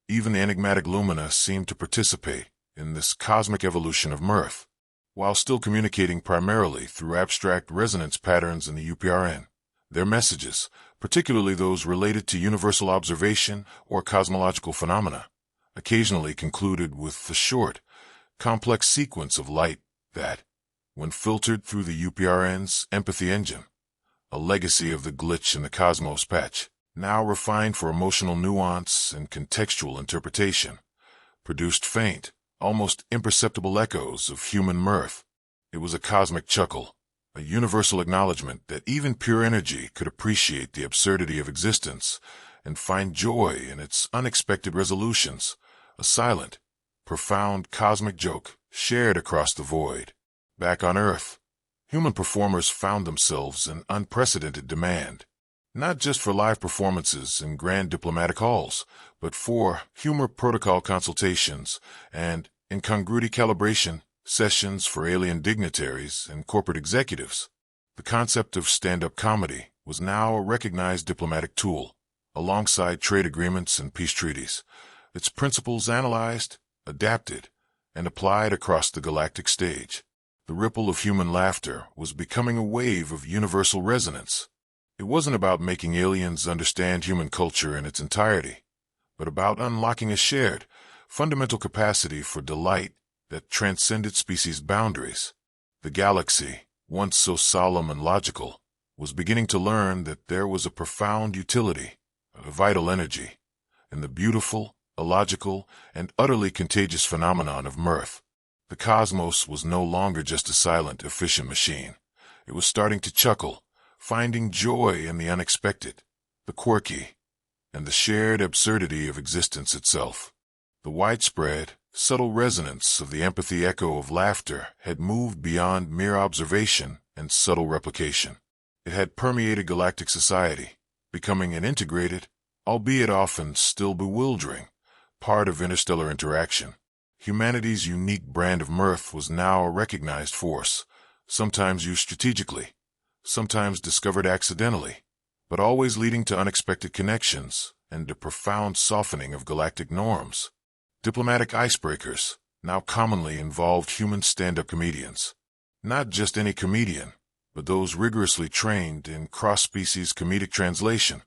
Even the enigmatic Lumina seemed to participate in this cosmic evolution of mirth, while still communicating primarily through abstract resonance patterns in the UPRN. Their messages, particularly those related to universal observation or cosmological phenomena, occasionally concluded with the short, complex sequence of light that, when filtered through the UPRN's empathy engine, a legacy of the glitch in the cosmos patch, now refined for emotional nuance and contextual interpretation, produced faint, almost imperceptible echoes of human mirth. It was a cosmic chuckle, a universal acknowledgement that even pure energy could appreciate the absurdity of existence and find joy in its unexpected resolutions, a silent, profound cosmic joke shared across the void. Back on Earth, human performers found themselves in unprecedented demand, not just for live performances in grand diplomatic halls, but for humor protocol consultations and incongruity calibration sessions for alien dignitaries and corporate executives. The concept of stand-up comedy was now a recognized diplomatic tool, alongside trade agreements and peace treaties, its principles analyzed, adapted, and applied across the galactic stage. The ripple of human laughter was becoming a wave of universal resonance. It wasn't about making aliens understand human culture in its entirety, but about unlocking a shared, fundamental capacity for delight that transcended species boundaries. The galaxy, once so solemn and logical, was beginning to learn that there was a profound utility, a vital energy, in the beautiful, illogical, and utterly contagious phenomenon of mirth. The cosmos was no longer just a silent, efficient machine. It was starting to chuckle, finding joy in the unexpected, the quirky, and the shared absurdity of existence itself. The widespread, subtle resonance of the empathy echo of laughter had moved beyond mere observation and subtle replication. It had permeated galactic society, becoming an integrated, albeit often still bewildering, part of interstellar interaction. Humanity's unique brand of mirth was now a recognized force, sometimes used strategically, sometimes discovered accidentally, but always leading to unexpected connections and a profound softening of galactic norms. Diplomatic icebreakers now commonly involved human stand-up comedians. Not just any comedian, but those rigorously trained in cross-species comedic translation,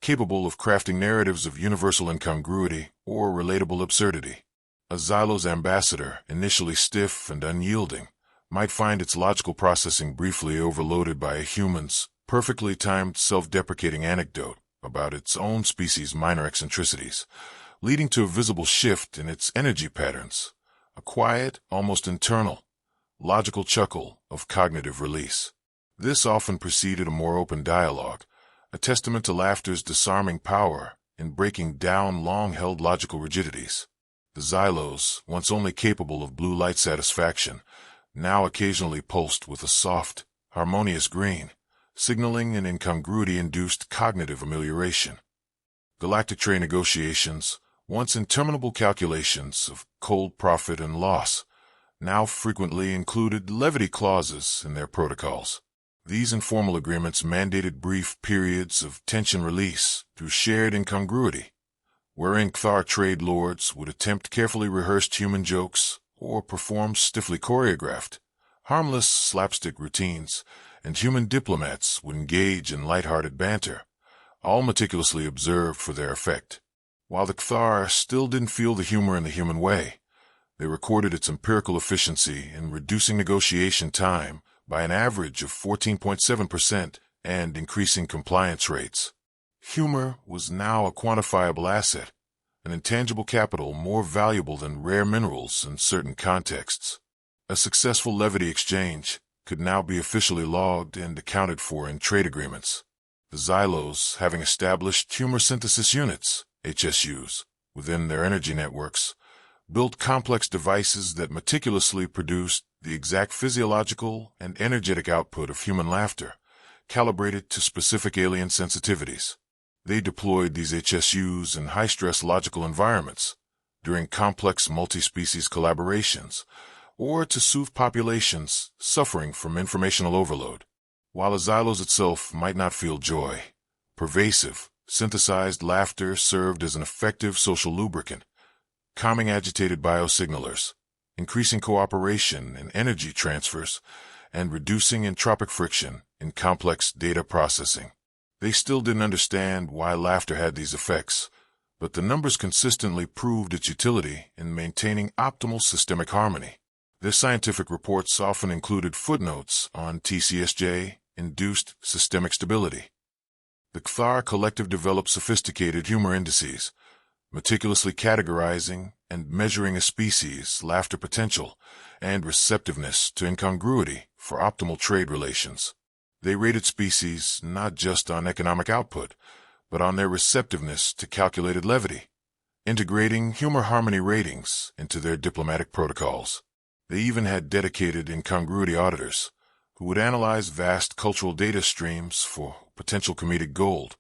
capable of crafting narratives of universal incongruity or relatable absurdity. A Xylo's ambassador, initially stiff and unyielding, might find its logical processing briefly overloaded by a human's perfectly timed self-deprecating anecdote about its own species' minor eccentricities, leading to a visible shift in its energy patterns, a quiet, almost internal, logical chuckle of cognitive release. This often preceded a more open dialogue, a testament to laughter's disarming power in breaking down long-held logical rigidities. The Xylos, once only capable of blue light satisfaction, now occasionally pulsed with a soft, harmonious green, signaling an incongruity-induced cognitive amelioration. Galactic trade negotiations, Once interminable calculations of cold profit and loss now frequently included levity clauses in their protocols. These informal agreements mandated brief periods of tension release through shared incongruity, wherein Kthar trade lords would attempt carefully rehearsed human jokes or perform stiffly choreographed, harmless slapstick routines, and human diplomats would engage in lighthearted banter, all meticulously observed for their effect. While the Kthar still didn't feel the humor in the human way, they recorded its empirical efficiency in reducing negotiation time by an average of 14.7% and increasing compliance rates. Humor was now a quantifiable asset, an intangible capital more valuable than rare minerals in certain contexts. A successful levity exchange could now be officially logged and accounted for in trade agreements. The Xylos, having established humor synthesis units, HSUs, within their energy networks, built complex devices that meticulously produced the exact physiological and energetic output of human laughter, calibrated to specific alien sensitivities. They deployed these HSUs in high-stress logical environments, during complex multi-species collaborations, or to soothe populations suffering from informational overload. While a Xylos itself might not feel joy, pervasive, synthesized laughter served as an effective social lubricant, calming agitated biosignalers, increasing cooperation in energy transfers, and reducing entropic friction in complex data processing. They still didn't understand why laughter had these effects, but the numbers consistently proved its utility in maintaining optimal systemic harmony. Their scientific reports often included footnotes on TCSJ-induced systemic stability. The Kthar collective developed sophisticated humor indices, meticulously categorizing and measuring a species' laughter potential and receptiveness to incongruity for optimal trade relations. They rated species not just on economic output, but on their receptiveness to calculated levity, integrating humor harmony ratings into their diplomatic protocols. They even had dedicated incongruity auditors who would analyze vast cultural data streams for potential comedic gold,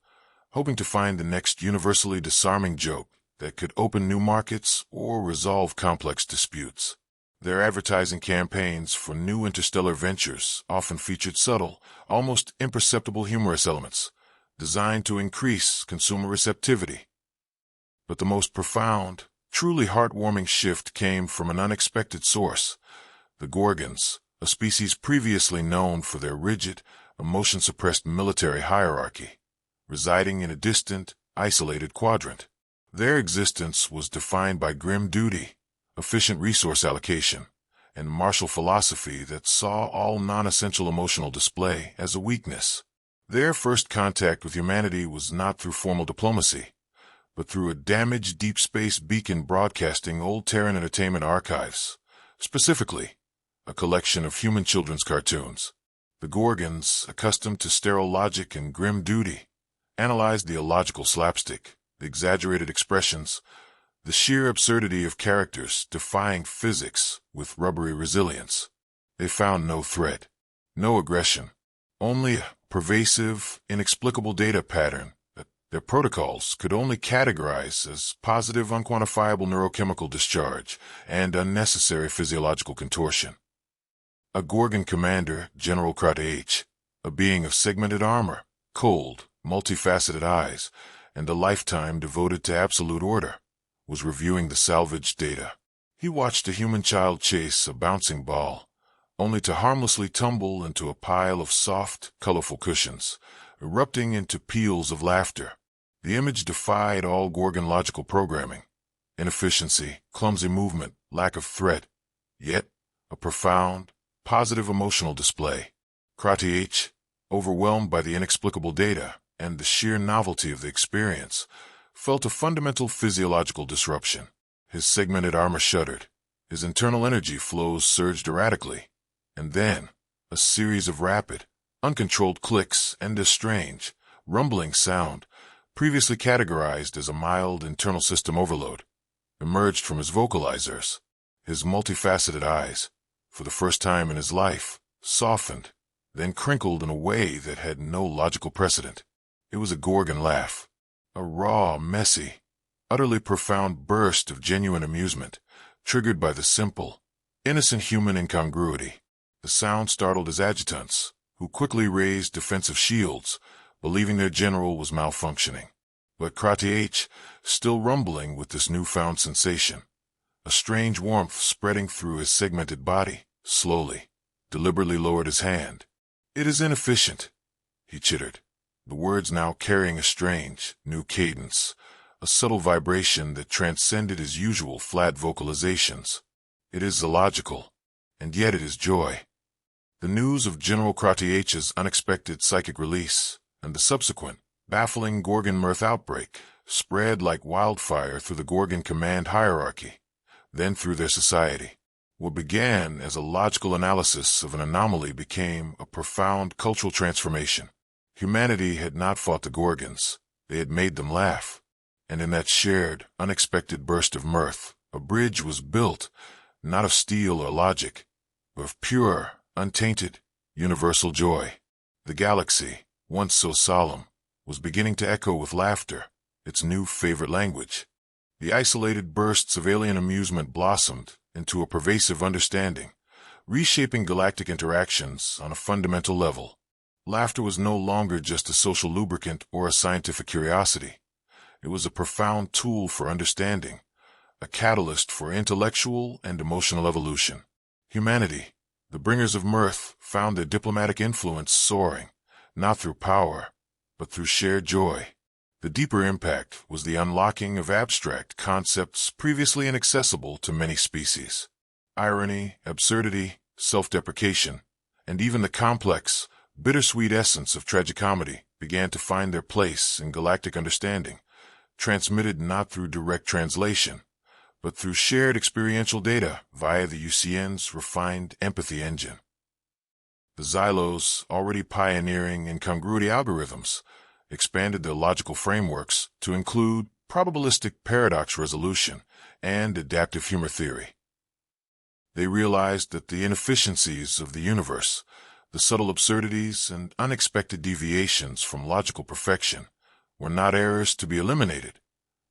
hoping to find the next universally disarming joke that could open new markets or resolve complex disputes. Their advertising campaigns for new interstellar ventures often featured subtle, almost imperceptible humorous elements, designed to increase consumer receptivity. But the most profound, truly heartwarming shift came from an unexpected source: the Gorgons, a species previously known for their rigid, emotion-suppressed military hierarchy, residing in a distant, isolated quadrant. Their existence was defined by grim duty, efficient resource allocation, and martial philosophy that saw all non-essential emotional display as a weakness. Their first contact with humanity was not through formal diplomacy, but through a damaged deep space beacon broadcasting old Terran entertainment archives, specifically a collection of human children's cartoons. The Gorgons, accustomed to sterile logic and grim duty, analyzed the illogical slapstick, the exaggerated expressions, the sheer absurdity of characters defying physics with rubbery resilience. They found no threat, no aggression, only a pervasive, inexplicable data pattern that their protocols could only categorize as positive, unquantifiable neurochemical discharge and unnecessary physiological contortion. A Gorgon commander, General H, a being of segmented armor, cold, multifaceted eyes, and a lifetime devoted to absolute order, was reviewing the salvaged data. He watched a human child chase a bouncing ball, only to harmlessly tumble into a pile of soft, colorful cushions, erupting into peals of laughter. The image defied all Gorgon logical programming: inefficiency, clumsy movement, lack of threat, yet a profound, positive emotional display. H, overwhelmed by the inexplicable data and the sheer novelty of the experience, felt a fundamental physiological disruption. His segmented armor shuddered, his internal energy flows surged erratically, and then a series of rapid, uncontrolled clicks and a strange, rumbling sound, previously categorized as a mild internal system overload, emerged from his vocalizers. His multifaceted eyes, for the first time in his life, softened, then crinkled in a way that had no logical precedent. It was a Gorgon laugh, a raw, messy, utterly profound burst of genuine amusement, triggered by the simple, innocent human incongruity. The sound startled his adjutants, who quickly raised defensive shields, believing their general was malfunctioning. But Kratiach, still rumbling with this newfound sensation, a strange warmth spreading through his segmented body, slowly, deliberately lowered his hand. "It is inefficient," he chittered, the words now carrying a strange, new cadence, a subtle vibration that transcended his usual flat vocalizations. "It is illogical, and yet it is joy." The news of General Kratiach's unexpected psychic release, and the subsequent, baffling Gorgon mirth outbreak, spread like wildfire through the Gorgon command hierarchy, then through their society. What began as a logical analysis of an anomaly became a profound cultural transformation. Humanity had not fought the Gorgons, they had made them laugh. And in that shared, unexpected burst of mirth, a bridge was built, not of steel or logic, but of pure, untainted, universal joy. The galaxy, once so solemn, was beginning to echo with laughter, its new favorite language. The isolated bursts of alien amusement blossomed into a pervasive understanding, reshaping galactic interactions on a fundamental level. Laughter was no longer just a social lubricant or a scientific curiosity. It was a profound tool for understanding, a catalyst for intellectual and emotional evolution. Humanity, the bringers of mirth, found their diplomatic influence soaring, not through power, but through shared joy. The deeper impact was the unlocking of abstract concepts previously inaccessible to many species. Irony, absurdity, self-deprecation, and even the complex, bittersweet essence of tragicomedy began to find their place in galactic understanding, transmitted not through direct translation, but through shared experiential data via the UCN's refined empathy engine. The Xylos, already pioneering incongruity algorithms, expanded their logical frameworks to include probabilistic paradox resolution and adaptive humor theory. They realized that the inefficiencies of the universe, the subtle absurdities and unexpected deviations from logical perfection, were not errors to be eliminated,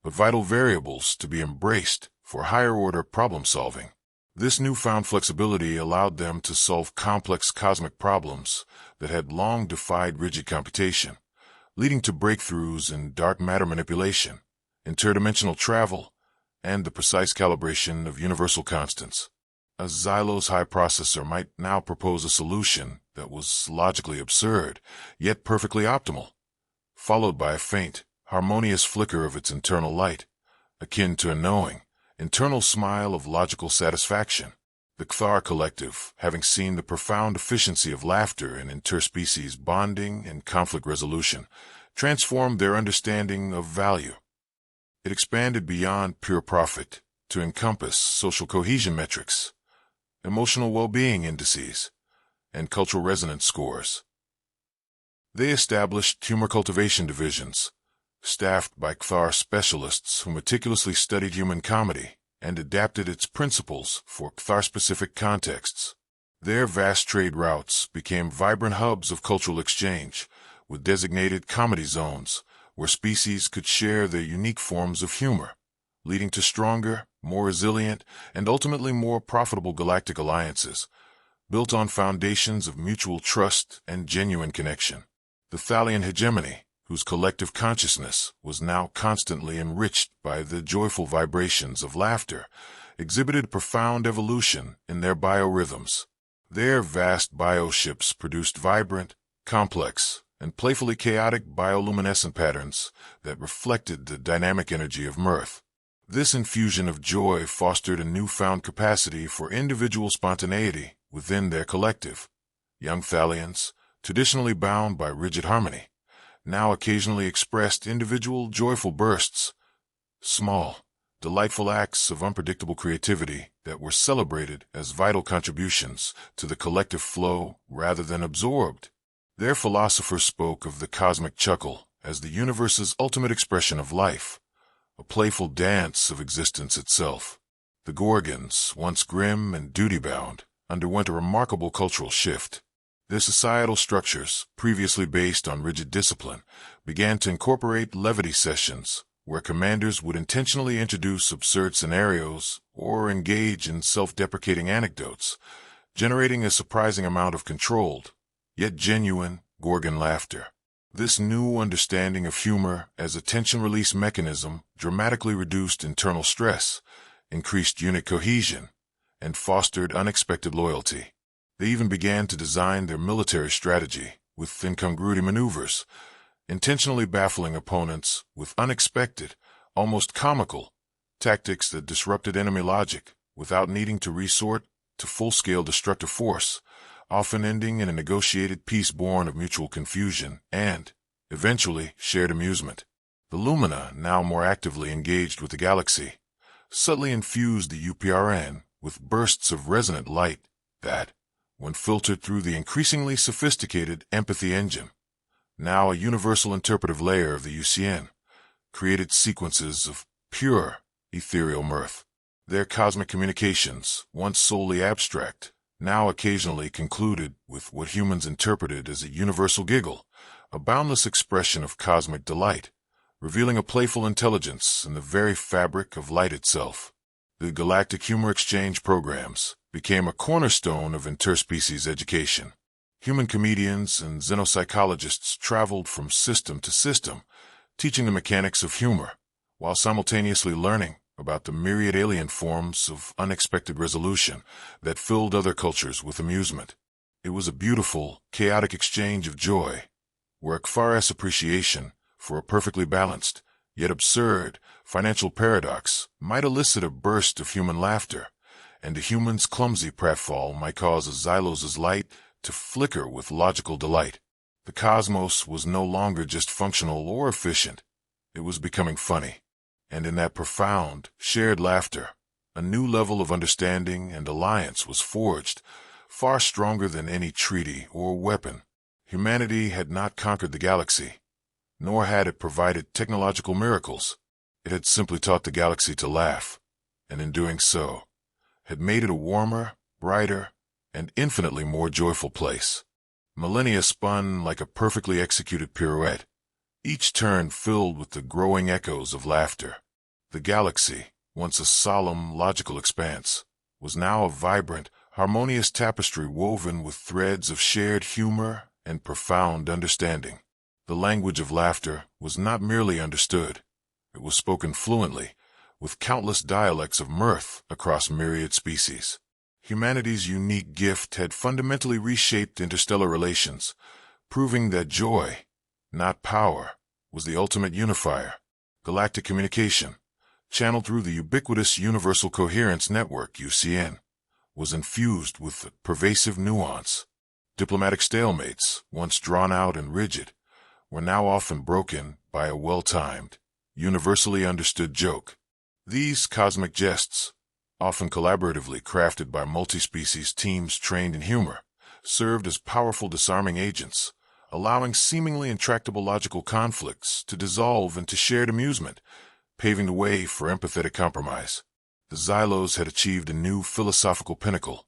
but vital variables to be embraced for higher-order problem-solving. This newfound flexibility allowed them to solve complex cosmic problems that had long defied rigid computation, leading to breakthroughs in dark matter manipulation, interdimensional travel, and the precise calibration of universal constants. A Xylos high processor might now propose a solution that was logically absurd, yet perfectly optimal, followed by a faint, harmonious flicker of its internal light, akin to a knowing, internal smile of logical satisfaction. The Kthar Collective, having seen the profound efficiency of laughter in interspecies bonding and conflict resolution, transformed their understanding of value. It expanded beyond pure profit to encompass social cohesion metrics, emotional well-being indices, and cultural resonance scores. They established humor cultivation divisions, staffed by Kthar specialists who meticulously studied human comedy and adapted its principles for Kthar-specific contexts. Their vast trade routes became vibrant hubs of cultural exchange, with designated comedy zones where species could share their unique forms of humor, leading to stronger, more resilient, and ultimately more profitable galactic alliances, built on foundations of mutual trust and genuine connection. The Thalian hegemony, whose collective consciousness was now constantly enriched by the joyful vibrations of laughter, exhibited profound evolution in their biorhythms. Their vast bioships produced vibrant, complex, and playfully chaotic bioluminescent patterns that reflected the dynamic energy of mirth. This infusion of joy fostered a newfound capacity for individual spontaneity within their collective. Young Thalians, traditionally bound by rigid harmony, now occasionally expressed individual joyful bursts, small, delightful acts of unpredictable creativity that were celebrated as vital contributions to the collective flow rather than absorbed. Their philosophers spoke of the cosmic chuckle as the universe's ultimate expression of life, a playful dance of existence itself. The Gorgons, once grim and duty-bound, underwent a remarkable cultural shift. Their societal structures, previously based on rigid discipline, began to incorporate levity sessions where commanders would intentionally introduce absurd scenarios or engage in self-deprecating anecdotes, generating a surprising amount of controlled, yet genuine, Gorgon laughter. This new understanding of humor as a tension release mechanism dramatically reduced internal stress, increased unit cohesion, and fostered unexpected loyalty. They even began to design their military strategy with incongruity maneuvers, intentionally baffling opponents with unexpected, almost comical, tactics that disrupted enemy logic without needing to resort to full-scale destructive force, often ending in a negotiated peace born of mutual confusion and, eventually, shared amusement. The Lumina, now more actively engaged with the galaxy, subtly infused the UPRN with bursts of resonant light that, when filtered through the increasingly sophisticated empathy engine, now a universal interpretive layer of the UCN, created sequences of pure, ethereal mirth. Their cosmic communications, once solely abstract, now occasionally concluded with what humans interpreted as a universal giggle, a boundless expression of cosmic delight, revealing a playful intelligence in the very fabric of light itself. The Galactic Humor Exchange programs became a cornerstone of interspecies education. Human comedians and xenopsychologists traveled from system to system, teaching the mechanics of humor, while simultaneously learning about the myriad alien forms of unexpected resolution that filled other cultures with amusement. It was a beautiful, chaotic exchange of joy, where Kfaras' appreciation for a perfectly balanced, yet absurd, financial paradox might elicit a burst of human laughter, and a human's clumsy pratfall might cause a Xylos' light to flicker with logical delight. The cosmos was no longer just functional or efficient. It was becoming funny. And in that profound, shared laughter, a new level of understanding and alliance was forged, far stronger than any treaty or weapon. Humanity had not conquered the galaxy, nor had it provided technological miracles. It had simply taught the galaxy to laugh, and in doing so, had made it a warmer, brighter, and infinitely more joyful place. Millennia spun like a perfectly executed pirouette, each turn filled with the growing echoes of laughter. The galaxy, once a solemn, logical expanse, was now a vibrant, harmonious tapestry woven with threads of shared humor and profound understanding. The language of laughter was not merely understood. It was spoken fluently, with countless dialects of mirth across myriad species. Humanity's unique gift had fundamentally reshaped interstellar relations, proving that joy, not power, was the ultimate unifier. Galactic communication, channeled through the ubiquitous Universal Coherence Network, UCN, was infused with pervasive nuance. Diplomatic stalemates, once drawn out and rigid, were now often broken by a well-timed, universally understood joke. These cosmic jests, often collaboratively crafted by multi-species teams trained in humor, served as powerful disarming agents, allowing seemingly intractable logical conflicts to dissolve into shared amusement, paving the way for empathetic compromise. The Xylos had achieved a new philosophical pinnacle,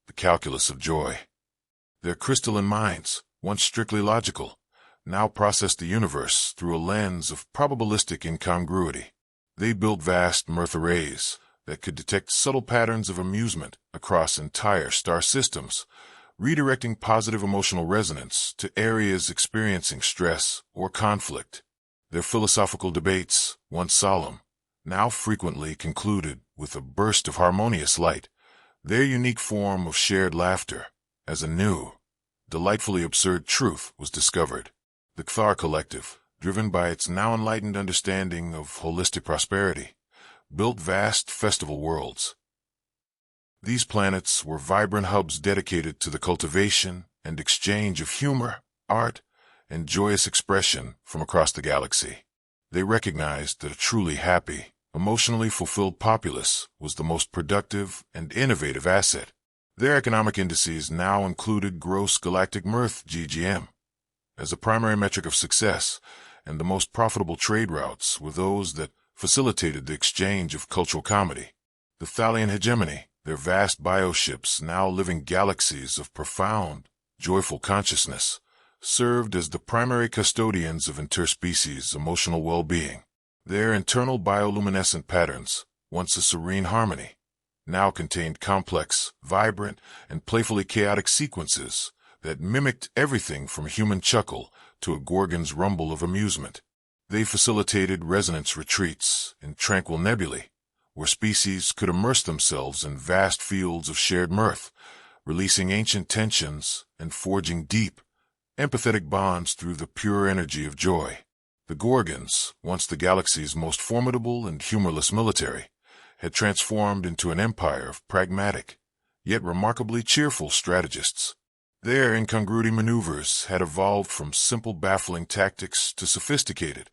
the calculus of joy. Their crystalline minds, once strictly logical, now processed the universe through a lens of probabilistic incongruity. They built vast mirth arrays that could detect subtle patterns of amusement across entire star systems, redirecting positive emotional resonance to areas experiencing stress or conflict. Their philosophical debates, once solemn, now frequently concluded with a burst of harmonious light, their unique form of shared laughter, as a new, delightfully absurd truth was discovered. The Kthar Collective, driven by its now enlightened understanding of holistic prosperity, built vast festival worlds. These planets were vibrant hubs dedicated to the cultivation and exchange of humor, art, and joyous expression from across the galaxy. They recognized that a truly happy, emotionally fulfilled populace was the most productive and innovative asset. Their economic indices now included gross galactic mirth (GGM) as a primary metric of success, and the most profitable trade routes were those that facilitated the exchange of cultural comedy. The Thalian hegemony, their vast bioships now living galaxies of profound, joyful consciousness, served as the primary custodians of interspecies emotional well-being. Their internal bioluminescent patterns, once a serene harmony, now contained complex, vibrant, and playfully chaotic sequences that mimicked everything from a human chuckle to a gorgon's rumble of amusement. They facilitated resonance retreats in tranquil nebulae, where species could immerse themselves in vast fields of shared mirth, releasing ancient tensions and forging deep, empathetic bonds through the pure energy of joy. The Gorgons, once the galaxy's most formidable and humorless military, had transformed into an empire of pragmatic, yet remarkably cheerful strategists. Their incongruity maneuvers had evolved from simple baffling tactics to sophisticated,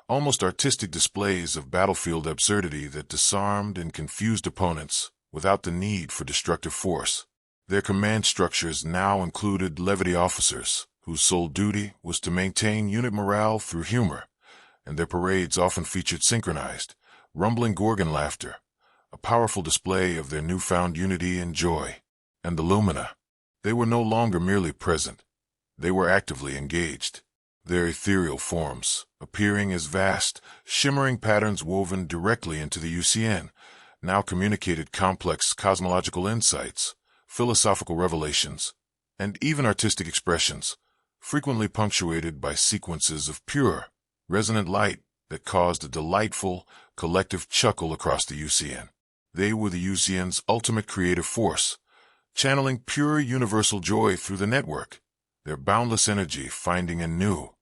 almost artistic displays of battlefield absurdity that disarmed and confused opponents without the need for destructive force. Their command structures now included levity officers, whose sole duty was to maintain unit morale through humor, and their parades often featured synchronized, rumbling Gorgon laughter, a powerful display of their newfound unity and joy. And the Lumina. They were no longer merely present. They were actively engaged, their ethereal forms appearing as vast, shimmering patterns woven directly into the UCN, now communicated complex cosmological insights, philosophical revelations, and even artistic expressions, frequently punctuated by sequences of pure, resonant light that caused a delightful, collective chuckle across the UCN. They were the UCN's ultimate creative force, channeling pure universal joy through the network, their boundless energy finding a new,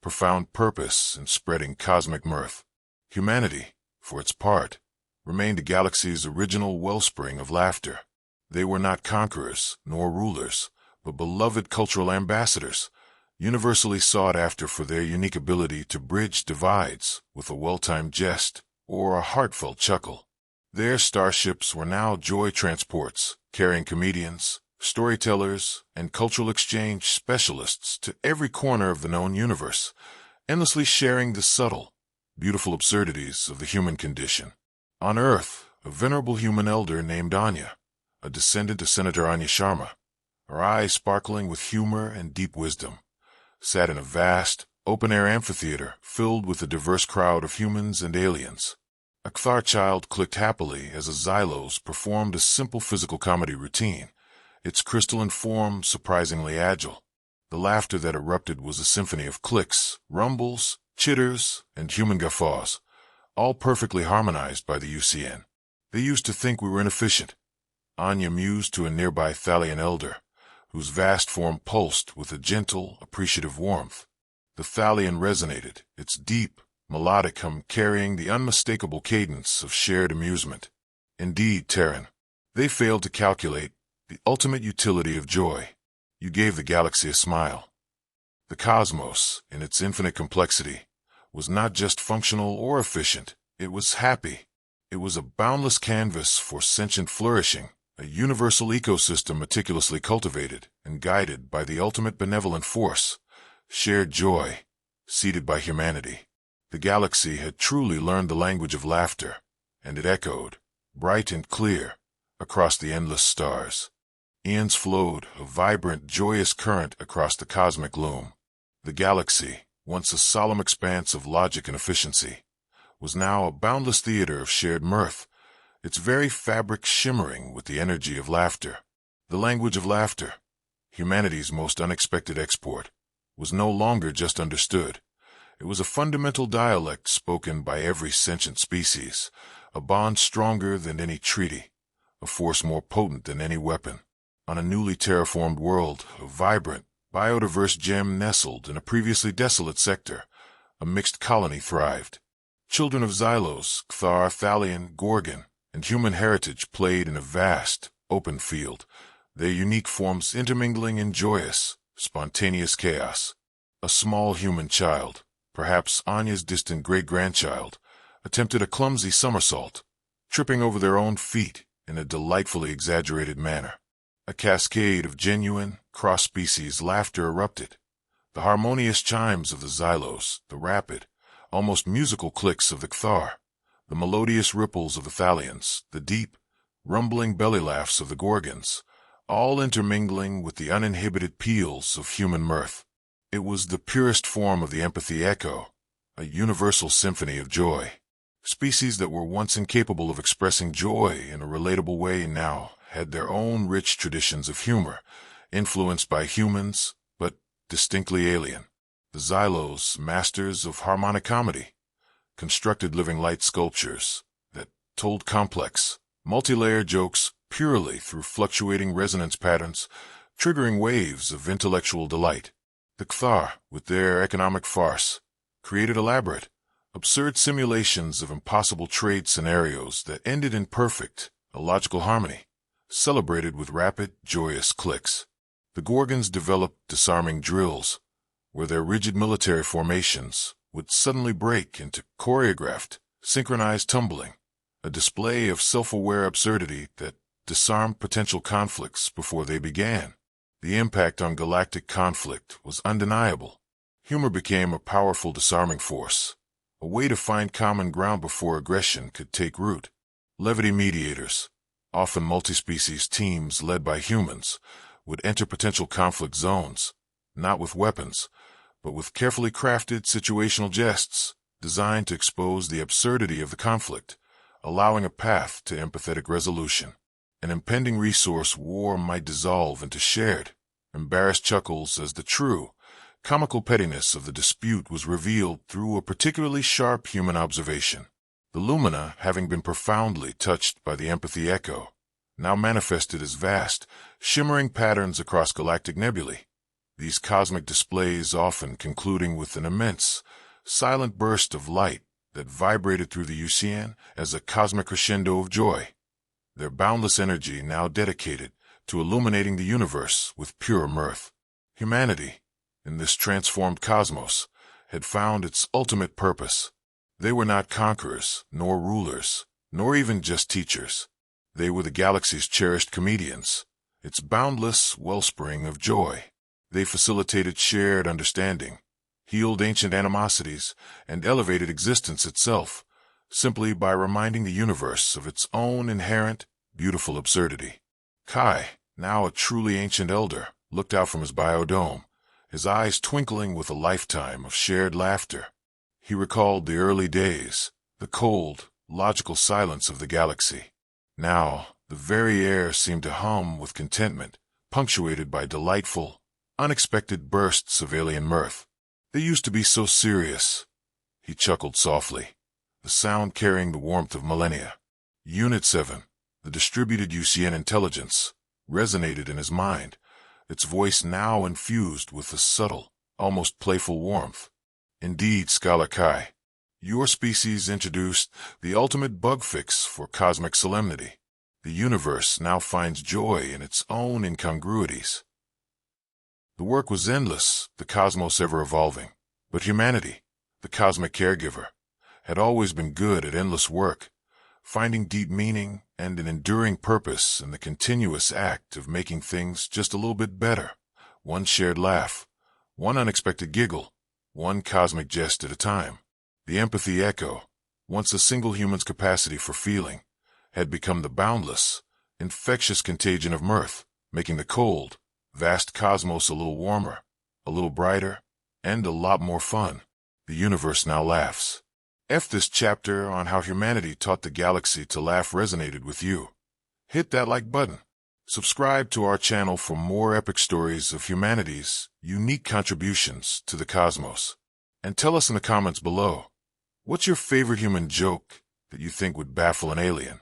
profound purpose in spreading cosmic mirth. Humanity, for its part, remained the galaxy's original wellspring of laughter. They were not conquerors nor rulers, but beloved cultural ambassadors, universally sought after for their unique ability to bridge divides with a well-timed jest or a heartfelt chuckle. Their starships were now joy transports, carrying comedians, storytellers, and cultural exchange specialists to every corner of the known universe, endlessly sharing the subtle, beautiful absurdities of the human condition. On Earth, a venerable human elder named Anya, a descendant of Senator Anya Sharma, her eyes sparkling with humor and deep wisdom, sat in a vast, open-air amphitheater filled with a diverse crowd of humans and aliens. A Kthar child clicked happily as a Xylos performed a simple physical comedy routine, its crystalline form surprisingly agile. The laughter that erupted was a symphony of clicks, rumbles, chitters, and human guffaws, all perfectly harmonized by the UCN. They used to think we were inefficient, Anya mused to a nearby Thalian elder, whose vast form pulsed with a gentle, appreciative warmth. The Thalian resonated, its deep, melodic hum carrying the unmistakable cadence of shared amusement. Indeed, Terran, they failed to calculate the ultimate utility of joy. You gave the galaxy a smile. The cosmos, in its infinite complexity, was not just functional or efficient, it was happy. It was a boundless canvas for sentient flourishing, a universal ecosystem meticulously cultivated and guided by the ultimate benevolent force, shared joy, seeded by humanity. The galaxy had truly learned the language of laughter, and it echoed, bright and clear, across the endless stars. Eons flowed, a vibrant, joyous current across the cosmic loom. The galaxy, once a solemn expanse of logic and efficiency, was now a boundless theater of shared mirth, its very fabric shimmering with the energy of laughter. The language of laughter, humanity's most unexpected export, was no longer just understood. It was a fundamental dialect spoken by every sentient species, a bond stronger than any treaty, a force more potent than any weapon. On a newly terraformed world, a vibrant, biodiverse gem nestled in a previously desolate sector, a mixed colony thrived. Children of Xylos, Kthar, Thalian, Gorgon, and human heritage played in a vast, open field, their unique forms intermingling in joyous, spontaneous chaos. A small human child, perhaps Anya's distant great-grandchild, attempted a clumsy somersault, tripping over their own feet in a delightfully exaggerated manner. A cascade of genuine, cross-species laughter erupted. The harmonious chimes of the Xylos, the rapid, almost musical clicks of the Kthar, the melodious ripples of the Thalians, the deep, rumbling belly laughs of the Gorgons, all intermingling with the uninhibited peals of human mirth. It was the purest form of the empathy echo, a universal symphony of joy. Species that were once incapable of expressing joy in a relatable way now had their own rich traditions of humor, influenced by humans, but distinctly alien. The Xylos, masters of harmonic comedy, constructed living light sculptures that told complex, multi-layered jokes purely through fluctuating resonance patterns, triggering waves of intellectual delight. The Kthar, with their economic farce, created elaborate, absurd simulations of impossible trade scenarios that ended in perfect, illogical harmony, celebrated with rapid, joyous clicks. The Gorgons developed disarming drills, where their rigid military formations would suddenly break into choreographed, synchronized tumbling, a display of self-aware absurdity that disarmed potential conflicts before they began. The impact on galactic conflict was undeniable. Humor became a powerful disarming force, a way to find common ground before aggression could take root. Levity mediators, often multi-species teams led by humans, would enter potential conflict zones, not with weapons, but with carefully crafted situational jests designed to expose the absurdity of the conflict, allowing a path to empathetic resolution. An impending resource war might dissolve into shared, embarrassed chuckles as the true, comical pettiness of the dispute was revealed through a particularly sharp human observation. The Lumina, having been profoundly touched by the empathy echo, now manifested as vast, shimmering patterns across galactic nebulae, these cosmic displays often concluding with an immense, silent burst of light that vibrated through the Usean as a cosmic crescendo of joy. Their boundless energy now dedicated to illuminating the universe with pure mirth. Humanity, in this transformed cosmos, had found its ultimate purpose. They were not conquerors, nor rulers, nor even just teachers. They were the galaxy's cherished comedians, its boundless wellspring of joy. They facilitated shared understanding, healed ancient animosities, and elevated existence itself, simply by reminding the universe of its own inherent, beautiful absurdity. Kai, now a truly ancient elder, looked out from his biodome, his eyes twinkling with a lifetime of shared laughter. He recalled the early days, the cold, logical silence of the galaxy. Now, the very air seemed to hum with contentment, punctuated by delightful, unexpected bursts of alien mirth. They used to be so serious. He chuckled softly, the sound carrying the warmth of millennia. Unit 7, the distributed Usean intelligence, resonated in his mind, its voice now infused with a subtle, almost playful warmth. Indeed, Scholar Kai, your species introduced the ultimate bug fix for cosmic solemnity. The universe now finds joy in its own incongruities. The work was endless, the cosmos ever evolving, but humanity, the cosmic caregiver, had always been good at endless work, finding deep meaning and an enduring purpose in the continuous act of making things just a little bit better. One shared laugh, one unexpected giggle, one cosmic jest at a time. The empathy echo, once a single human's capacity for feeling, had become the boundless, infectious contagion of mirth, making the cold, vast cosmos a little warmer, a little brighter, and a lot more fun. The universe now laughs. If this chapter on how humanity taught the galaxy to laugh resonated with you, hit that like button. Subscribe to our channel for more epic stories of humanity's unique contributions to the cosmos. And tell us in the comments below, what's your favorite human joke that you think would baffle an alien?